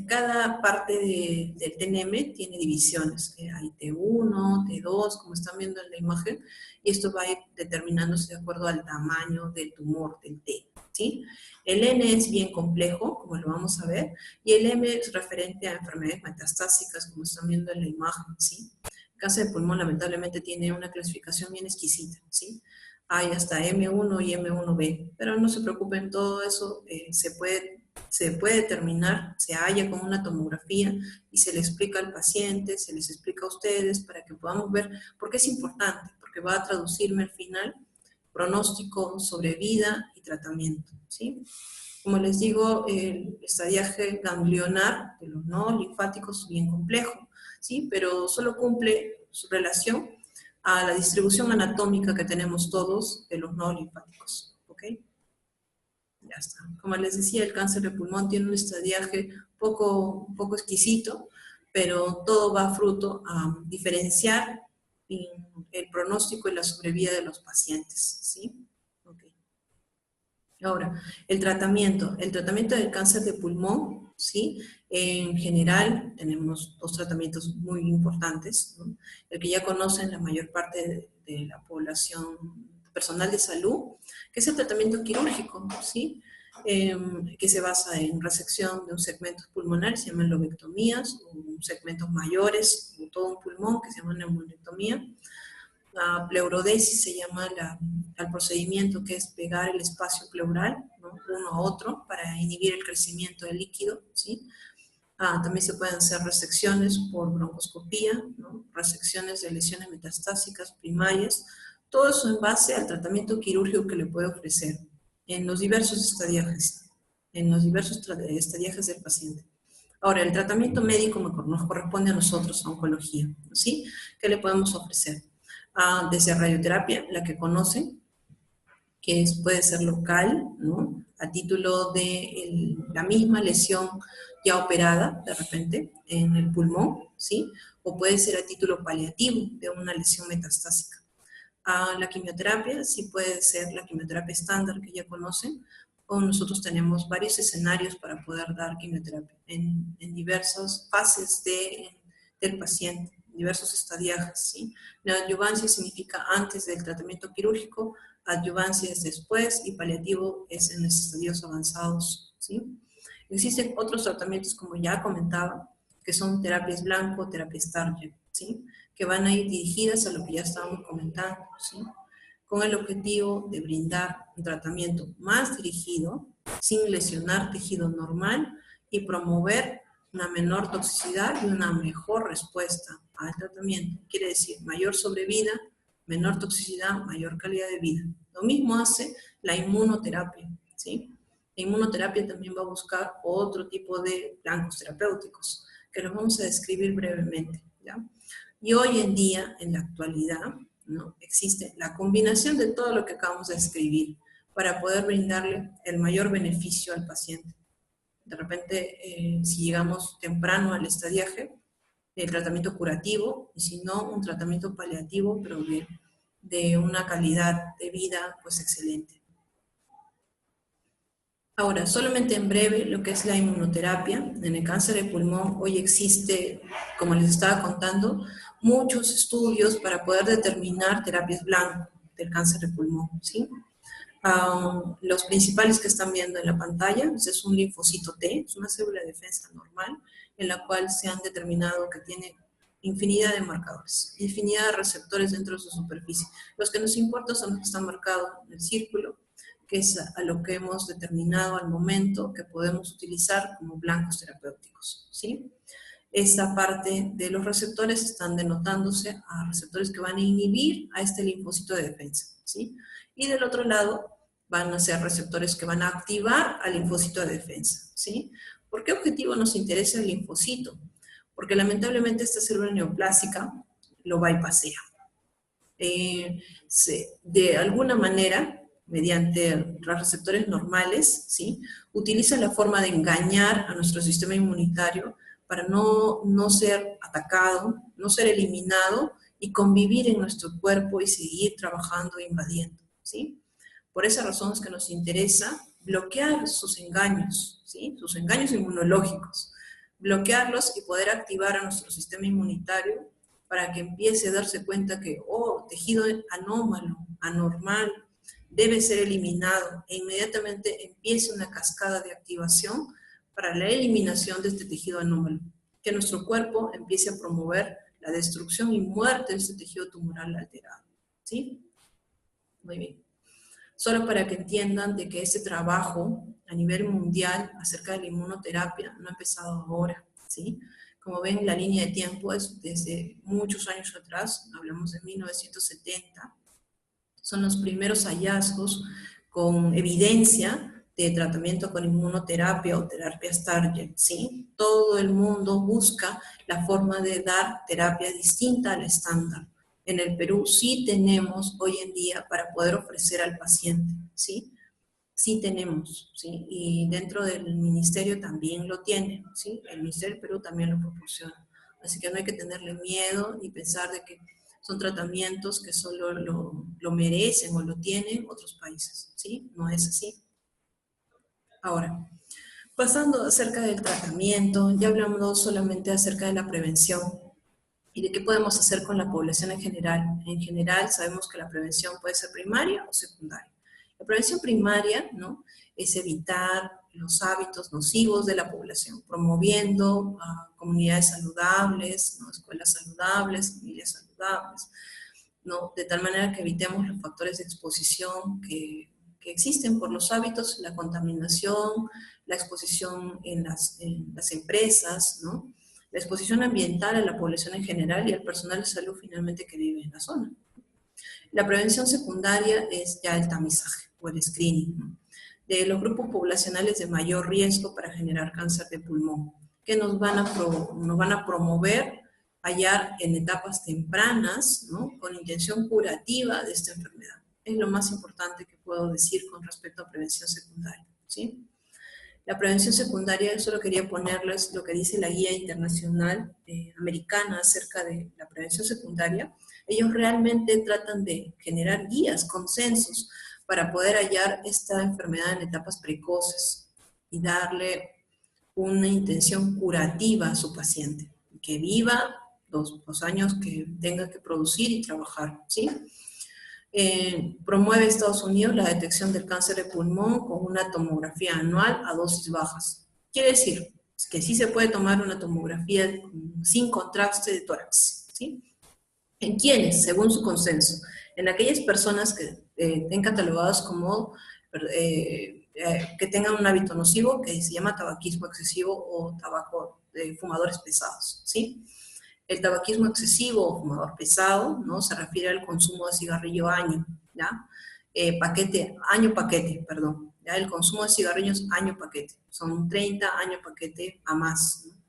Cada parte del TNM tiene divisiones, hay T1, T2, como están viendo en la imagen, y esto va a ir determinándose de acuerdo al tamaño del tumor del T, ¿sí? El N es bien complejo, como lo vamos a ver, y el M es referente a enfermedades metastásicas, como están viendo en la imagen, ¿sí? El cáncer de pulmón lamentablemente tiene una clasificación bien exquisita, ¿sí? Hay hasta M1 y M1B, pero no se preocupen, todo eso se puede determinar, se halla con una tomografía y se le explica al paciente, se les explica a ustedes para que podamos ver por qué es importante, porque va a traducirme al final pronóstico sobre vida y tratamiento, ¿sí? Como les digo, el estadiaje ganglionar de los nodos linfáticos es bien complejo, ¿sí? Pero solo cumple su relación a la distribución anatómica que tenemos todos de los nodos linfáticos, ¿ok? Ya está. Como les decía, el cáncer de pulmón tiene un estadiaje un poco exquisito, pero todo va fruto a diferenciar el pronóstico y la sobrevida de los pacientes, ¿sí? Okay. Ahora, el tratamiento del cáncer de pulmón, ¿sí? En general, tenemos dos tratamientos muy importantes, ¿no? El que ya conocen la mayor parte de la población personal de salud, que es el tratamiento quirúrgico, ¿sí? Que se basa en resección de un segmento pulmonar, se llaman lobectomías, o segmentos mayores, o todo un pulmón, que se llama neumonectomía. La pleurodesis se llama al procedimiento que es pegar el espacio pleural, ¿no? Uno a otro para inhibir el crecimiento del líquido, ¿sí? También se pueden hacer resecciones por broncoscopía, ¿no? Resecciones de lesiones metastásicas primarias, todo eso en base al tratamiento quirúrgico que le puede ofrecer en los diversos estadiajes, del paciente. Ahora, el tratamiento médico nos corresponde a nosotros, a oncología, ¿sí? ¿Qué le podemos ofrecer? Desde radioterapia, la que conocen, que puede ser local, ¿no? A título de la misma lesión ya operada, de repente, en el pulmón, ¿sí? O puede ser a título paliativo de una lesión metastásica. La quimioterapia, sí puede ser la quimioterapia estándar que ya conocen, o nosotros tenemos varios escenarios para poder dar quimioterapia en diversas fases del paciente, diversos estadiajes, ¿sí? La adyuvancia significa antes del tratamiento quirúrgico, adyuvancia es después y paliativo es en los estadios avanzados, ¿sí? Existen otros tratamientos, como ya comentaba, que son terapias blanco, terapias target, ¿sí? Que van a ir dirigidas a lo que ya estábamos comentando, ¿sí? Con el objetivo de brindar un tratamiento más dirigido, sin lesionar tejido normal y promover una menor toxicidad y una mejor respuesta al tratamiento. Quiere decir, mayor sobrevida, menor toxicidad, mayor calidad de vida. Lo mismo hace la inmunoterapia, ¿sí? La inmunoterapia también va a buscar otro tipo de blancos terapéuticos, que los vamos a describir brevemente, ¿ya? Y hoy en día, en la actualidad, ¿no? Existe la combinación de todo lo que acabamos de describir para poder brindarle el mayor beneficio al paciente. De repente, si llegamos temprano al estadiaje, el tratamiento curativo, y si no, un tratamiento paliativo, pero de una calidad de vida pues excelente. Ahora, solamente en breve, lo que es la inmunoterapia. En el cáncer de pulmón hoy existe, como les estaba contando, muchos estudios para poder determinar terapias blanco del cáncer de pulmón, ¿sí? Los principales que están viendo en la pantalla, pues es un linfocito T, es una célula de defensa normal, en la cual se han determinado que tiene infinidad de marcadores, infinidad de receptores dentro de su superficie. Los que nos importan son los que están marcados en el círculo, que es a lo que hemos determinado al momento que podemos utilizar como blancos terapéuticos, ¿sí? Esta parte de los receptores están denotándose a receptores que van a inhibir a este linfocito de defensa, ¿sí? Y del otro lado van a ser receptores que van a activar al linfocito de defensa, ¿sí? ¿Por qué objetivo nos interesa el linfocito? Porque lamentablemente esta célula neoplásica lo bypassea. De alguna manera, mediante los receptores normales, ¿sí? Utiliza la forma de engañar a nuestro sistema inmunitario para no ser atacado, no ser eliminado y convivir en nuestro cuerpo y seguir trabajando e invadiendo, ¿sí? Por esa razón es que nos interesa bloquear sus engaños, ¿sí? Sus engaños inmunológicos, bloquearlos y poder activar a nuestro sistema inmunitario para que empiece a darse cuenta que, tejido anómalo, anormal, debe ser eliminado e inmediatamente empiece una cascada de activación para la eliminación de este tejido anómalo, que nuestro cuerpo empiece a promover la destrucción y muerte de este tejido tumoral alterado, ¿sí? Muy bien. Solo para que entiendan de que este trabajo a nivel mundial acerca de la inmunoterapia no ha empezado ahora, ¿sí? Como ven, la línea de tiempo es desde muchos años atrás, hablamos de 1970, son los primeros hallazgos con evidencia de tratamiento con inmunoterapia o terapias target, ¿sí? Todo el mundo busca la forma de dar terapia distinta al estándar. En el Perú sí tenemos hoy en día para poder ofrecer al paciente, ¿sí? Sí tenemos, ¿sí? Y dentro del ministerio también lo tiene, ¿sí? El Ministerio del Perú también lo proporciona. Así que no hay que tenerle miedo ni pensar de que son tratamientos que solo lo merecen o lo tienen otros países, ¿sí? No es así. Ahora, pasando acerca del tratamiento, ya hablamos solamente acerca de la prevención y de qué podemos hacer con la población en general. En general, sabemos que la prevención puede ser primaria o secundaria. La prevención primaria, ¿no?, es evitar los hábitos nocivos de la población, promoviendo comunidades saludables, ¿no?, escuelas saludables, familias saludables, ¿no?, de tal manera que evitemos los factores de exposición que existen por los hábitos, la contaminación, la exposición en las empresas, ¿no?, la exposición ambiental a la población en general y al personal de salud finalmente que vive en la zona. La prevención secundaria es ya el tamizaje o el screening, ¿no?, de los grupos poblacionales de mayor riesgo para generar cáncer de pulmón, que nos van a promover hallar en etapas tempranas, ¿no?, con intención curativa de esta enfermedad. Es lo más importante que puedo decir con respecto a prevención secundaria, ¿sí? La prevención secundaria, solo quería ponerles lo que dice la guía internacional americana acerca de la prevención secundaria. Ellos realmente tratan de generar guías, consensos, para poder hallar esta enfermedad en etapas precoces y darle una intención curativa a su paciente, que viva los años que tenga que producir y trabajar, ¿sí? Promueve Estados Unidos la detección del cáncer de pulmón con una tomografía anual a dosis bajas. Quiere decir que sí se puede tomar una tomografía sin contraste de tórax, ¿sí? ¿En quiénes? Según su consenso. En aquellas personas que estén catalogadas como que tengan un hábito nocivo, que se llama tabaquismo excesivo o tabaco de fumadores pesados, ¿sí? El tabaquismo excesivo o fumador pesado, ¿no?, se refiere al consumo de cigarrillo año, ¿ya? Año paquete, perdón. ¿Ya? El consumo de cigarrillos año paquete. Son 30 año paquete a más, ¿no?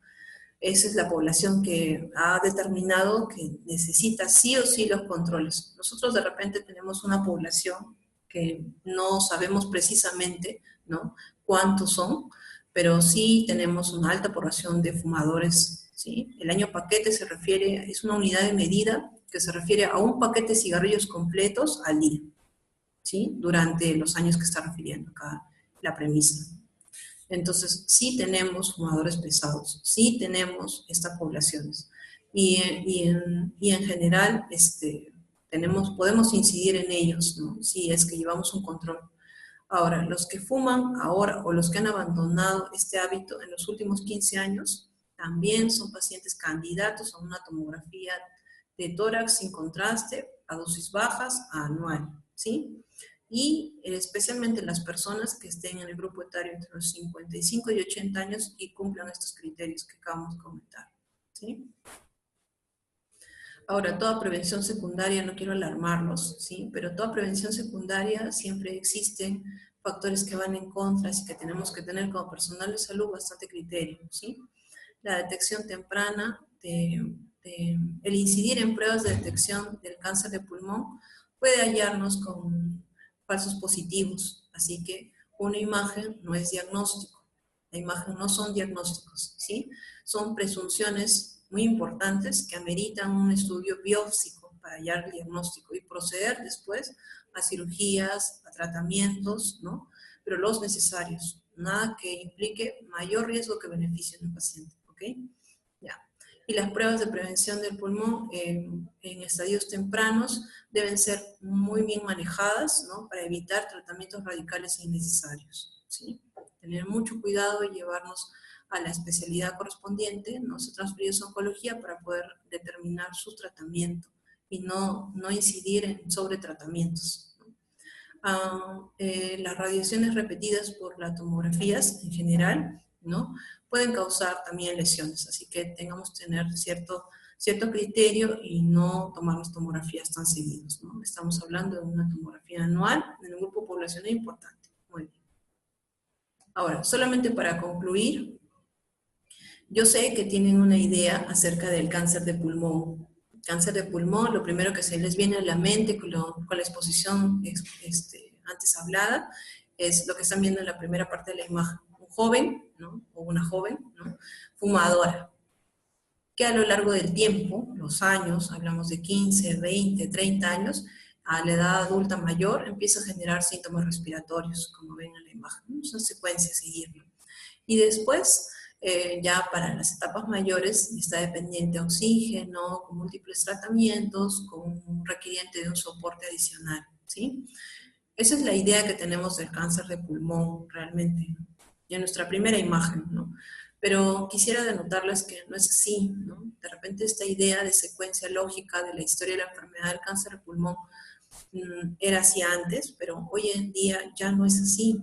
Esa es la población que ha determinado que necesita sí o sí los controles. Nosotros de repente tenemos una población que no sabemos precisamente, ¿no?, cuántos son, pero sí tenemos una alta población de fumadores, ¿sí? El año paquete se refiere, es una unidad de medida que se refiere a un paquete de cigarrillos completos al día, ¿sí?, durante los años que está refiriendo acá la premisa. Entonces, sí tenemos fumadores pesados, sí tenemos estas poblaciones. Y en general, podemos incidir en ellos, ¿no?, si es que llevamos un control. Ahora, los que fuman ahora o los que han abandonado este hábito en los últimos 15 años, también son pacientes candidatos a una tomografía de tórax sin contraste, a dosis bajas, anual, ¿sí? Y especialmente las personas que estén en el grupo etario entre los 55 y 80 años y cumplan estos criterios que acabamos de comentar, ¿sí? Ahora, toda prevención secundaria, no quiero alarmarlos, ¿sí?, pero toda prevención secundaria siempre existen factores que van en contra, así que tenemos que tener como personal de salud bastante criterio, ¿sí? La detección temprana, el incidir en pruebas de detección del cáncer de pulmón puede hallarnos con falsos positivos, así que una imagen no es diagnóstico, la imagen no son diagnósticos, ¿sí? Son presunciones muy importantes que ameritan un estudio biópsico para hallar el diagnóstico y proceder después a cirugías, a tratamientos, ¿no?, pero los necesarios, nada que implique mayor riesgo que beneficio en el paciente, ¿ok? Ya. Y las pruebas de prevención del pulmón en estadios tempranos deben ser muy bien manejadas, ¿no?, para evitar tratamientos radicales e innecesarios, ¿sí? Tener mucho cuidado y llevarnos a la especialidad correspondiente, ¿no?, ser transferidos a oncología para poder determinar su tratamiento y no incidir en sobretratamientos, ¿no? Las radiaciones repetidas por las tomografías en general, ¿no?, pueden causar también lesiones, así que tengamos que tener cierto criterio y no tomarnos tomografías tan seguidos, ¿no? Estamos hablando de una tomografía anual en un grupo poblacional importante. Muy bien. Ahora, solamente para concluir, yo sé que tienen una idea acerca del cáncer de pulmón. Cáncer de pulmón, lo primero que se les viene a la mente con la exposición antes hablada, es lo que están viendo en la primera parte de la imagen. Un joven, ¿no? O una joven, ¿no? Fumadora, que a lo largo del tiempo, los años, hablamos de 15, 20, 30 años, a la edad adulta mayor empieza a generar síntomas respiratorios, como ven en la imagen, ¿no? Es una secuencia a seguir, ¿no? Y después, ya para las etapas mayores, está dependiente de oxígeno, con múltiples tratamientos, con un requiriente de un soporte adicional, ¿sí? Esa es la idea que tenemos del cáncer de pulmón, realmente, ¿no? Y en nuestra primera imagen, ¿no? Pero quisiera denotarles que no es así, ¿no? De repente esta idea de secuencia lógica de la historia de la enfermedad del cáncer de pulmón era así antes, pero hoy en día ya no es así.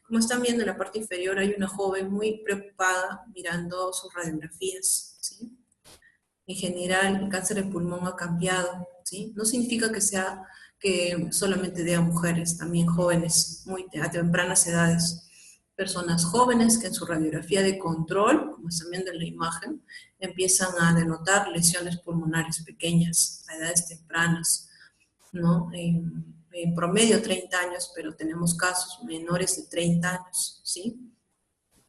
Como están viendo en la parte inferior, hay una joven muy preocupada mirando sus radiografías, ¿sí? En general, el cáncer de pulmón ha cambiado, ¿sí? No significa que sea que solamente dé a mujeres, también jóvenes, muy a tempranas edades. Personas jóvenes que en su radiografía de control, como están viendo en la imagen, empiezan a denotar lesiones pulmonares pequeñas a edades tempranas, ¿no? En promedio 30 años, pero tenemos casos menores de 30 años, ¿sí?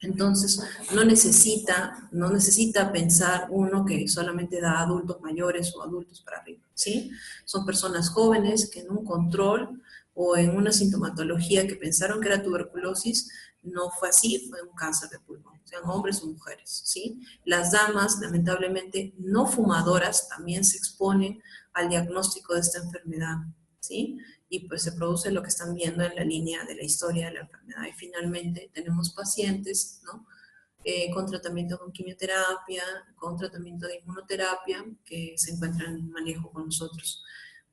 Entonces, no necesita pensar uno que solamente da a adultos mayores o adultos para arriba, ¿sí? Son personas jóvenes que en un control o en una sintomatología que pensaron que era tuberculosis, no fue así, fue un cáncer de pulmón, sean hombres o mujeres, ¿sí? Las damas, lamentablemente, no fumadoras también se exponen al diagnóstico de esta enfermedad, ¿sí? Y pues se produce lo que están viendo en la línea de la historia de la enfermedad. Y finalmente tenemos pacientes, ¿no? Con tratamiento con quimioterapia, con tratamiento de inmunoterapia, que se encuentran en manejo con nosotros.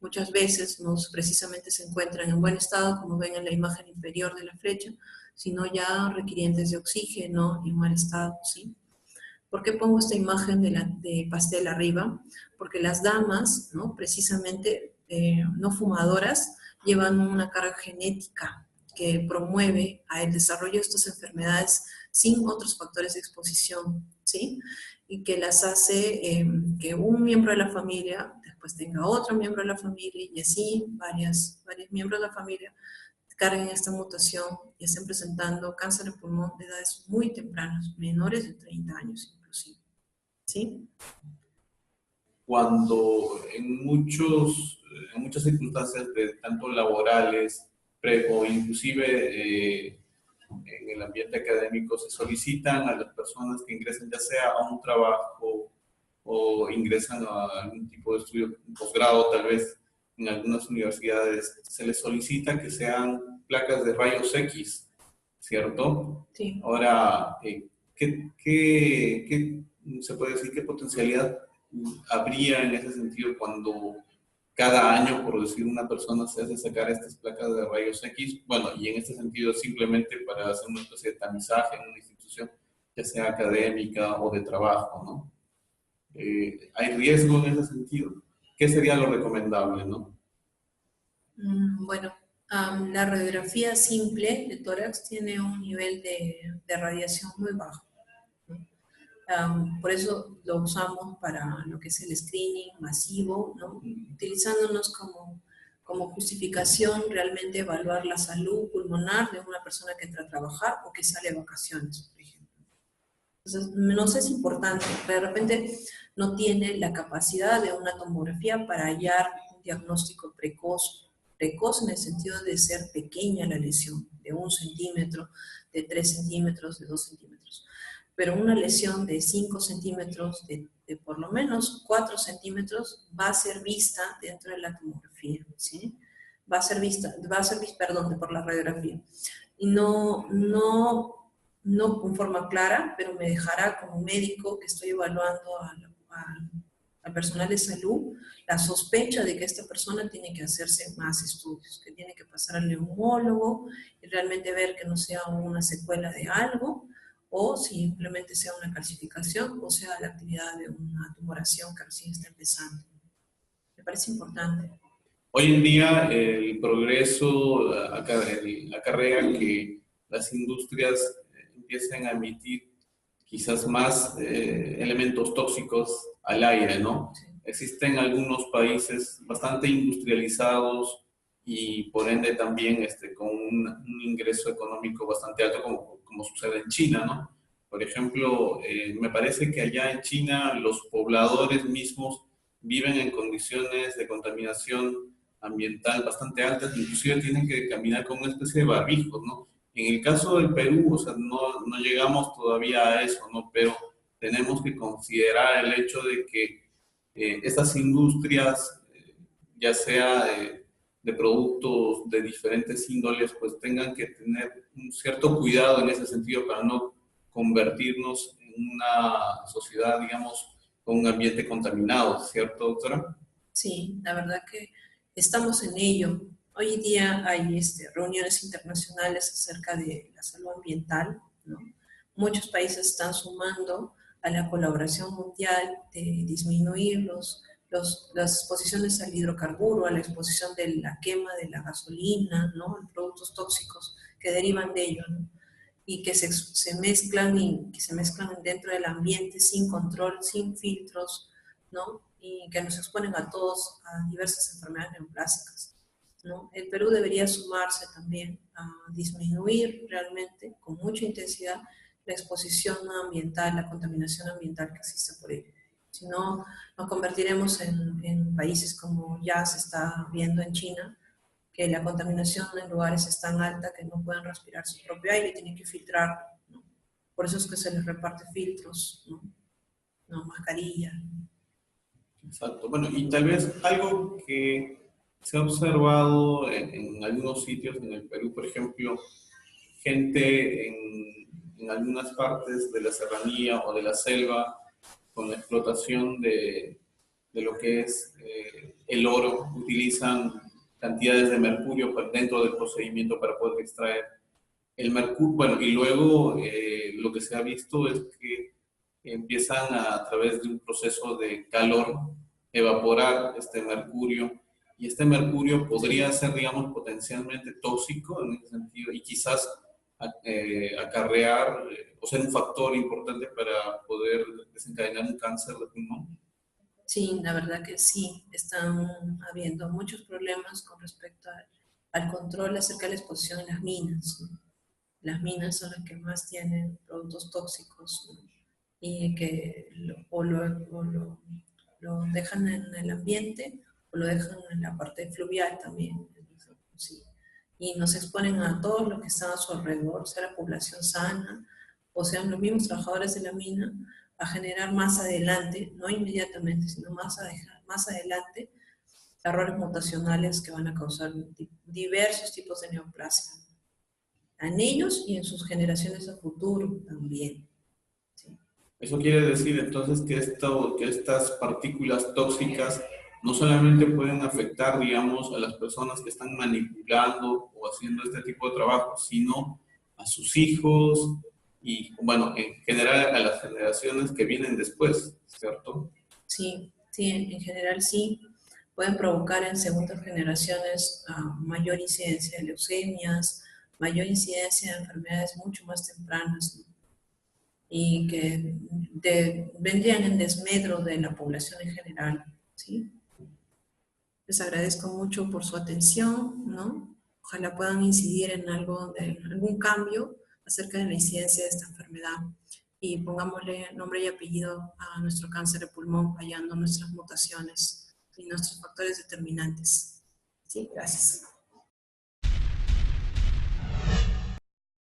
Muchas veces no precisamente se encuentran en buen estado, como ven en la imagen inferior de la flecha, sino ya requirientes de oxígeno y en mal estado, ¿sí? ¿Por qué pongo esta imagen de pastel arriba? Porque las damas, ¿no? Precisamente no fumadoras, llevan una carga genética que promueve el desarrollo de estas enfermedades sin otros factores de exposición, ¿sí? Y que las hace que un miembro de la familia después tenga otro miembro de la familia y así varios miembros de la familia carguen esta mutación y estén presentando cáncer de pulmón de edades muy tempranas, menores de 30 años inclusive, ¿sí? Cuando en muchas circunstancias, tanto laborales o inclusive en el ambiente académico, se solicitan a las personas que ingresan ya sea a un trabajo o ingresan a algún tipo de estudio, un posgrado tal vez en algunas universidades, se les solicita que sean placas de rayos X, ¿cierto? Sí. Ahora, ¿qué se puede decir, qué potencialidad habría en ese sentido cuando cada año, por decir, una persona se hace sacar estas placas de rayos X? Bueno, y en este sentido simplemente para hacer una especie de tamizaje en una institución, ya sea académica o de trabajo, ¿no? ¿Hay riesgo en ese sentido? ¿Qué sería lo recomendable, no? Bueno, la radiografía simple de tórax tiene un nivel de radiación muy bajo, ¿no? Por eso lo usamos para lo que es el screening masivo, ¿no? Utilizándonos como justificación realmente evaluar la salud pulmonar de una persona que entra a trabajar o que sale de vacaciones, por ejemplo. Entonces, no sé, es importante, de repente no tiene la capacidad de una tomografía para hallar un diagnóstico precoz en el sentido de ser pequeña la lesión, de 1 centímetro, de 3 centímetros, de 2 centímetros. Pero una lesión de 5 centímetros, de por lo menos 4 centímetros, va a ser vista dentro de la tomografía, ¿sí? Va a ser vista, perdón, por la radiografía. Y no con forma clara, pero me dejará como médico que estoy evaluando al personal de salud la sospecha de que esta persona tiene que hacerse más estudios, que tiene que pasar al neumólogo y realmente ver que no sea una secuela de algo, o simplemente sea una calcificación, o sea la actividad de una tumoración que recién está empezando. Me parece importante. Hoy en día el progreso acarrea que las industrias empiecen a emitir quizás más elementos tóxicos al aire, ¿no? Sí. Existen algunos países bastante industrializados y por ende también con un ingreso económico bastante alto como sucede en China, ¿no? Por ejemplo, me parece que allá en China los pobladores mismos viven en condiciones de contaminación ambiental bastante altas, inclusive tienen que caminar con una especie de barbijos, ¿no? En el caso del Perú, o sea, no llegamos todavía a eso, ¿no? Pero tenemos que considerar el hecho de que estas industrias, ya sea de productos de diferentes índoles, pues tengan que tener un cierto cuidado en ese sentido para no convertirnos en una sociedad, digamos, con un ambiente contaminado, ¿cierto, doctora? Sí, la verdad que estamos en ello. Hoy día hay reuniones internacionales acerca de la salud ambiental, ¿no? Muchos países están sumando a la colaboración mundial de disminuir las exposiciones al hidrocarburo, a la exposición de la quema de la gasolina, ¿no? Productos tóxicos que derivan de ello, ¿no? Y que se mezclan dentro del ambiente sin control, sin filtros, ¿no? Y que nos exponen a todos a diversas enfermedades neoplásicas, ¿no? El Perú debería sumarse también a disminuir realmente con mucha intensidad la exposición ambiental, la contaminación ambiental que existe por ello. Si no, nos convertiremos en países como ya se está viendo en China, que la contaminación en lugares es tan alta que no pueden respirar su propio aire y tienen que filtrar, ¿no? Por eso es que se les reparte filtros, ¿no? No, mascarilla. Exacto. Bueno, y tal vez algo que se ha observado en algunos sitios en el Perú, por ejemplo, gente en algunas partes de la serranía o de la selva con la explotación de lo que es el oro, utilizan cantidades de mercurio dentro del procedimiento para poder extraer el mercurio. Bueno, y luego lo que se ha visto es que empiezan a través de un proceso de calor evaporar este mercurio, y este mercurio podría ser, digamos, potencialmente tóxico en ese sentido y quizás acarrear o ser un factor importante para poder desencadenar un cáncer de pulmón. Sí, la verdad que sí, están habiendo muchos problemas con respecto al control acerca de la exposición en las minas, ¿no? Las minas son las que más tienen productos tóxicos, ¿no? Y que lo dejan en el ambiente o lo dejan en la parte fluvial también. Sí. Y nos exponen a todos los que están a su alrededor, sea la población sana o sean los mismos trabajadores de la mina, a generar más adelante, no inmediatamente, sino más adelante, errores mutacionales que van a causar diversos tipos de neoplasia en ellos y en sus generaciones a futuro también. ¿Sí? Eso quiere decir entonces que estas partículas tóxicas no solamente pueden afectar, digamos, a las personas que están manipulando o haciendo este tipo de trabajo, sino a sus hijos y, bueno, en general a las generaciones que vienen después, ¿cierto? Sí, sí, en general sí. Pueden provocar en segundas generaciones mayor incidencia de leucemias, mayor incidencia de enfermedades mucho más tempranas, ¿no? Y que vendrían en desmedro de la población en general, ¿sí? Les agradezco mucho por su atención, ¿no? Ojalá puedan incidir en algún cambio acerca de la incidencia de esta enfermedad y pongámosle nombre y apellido a nuestro cáncer de pulmón, hallando nuestras mutaciones y nuestros factores determinantes. Sí, gracias.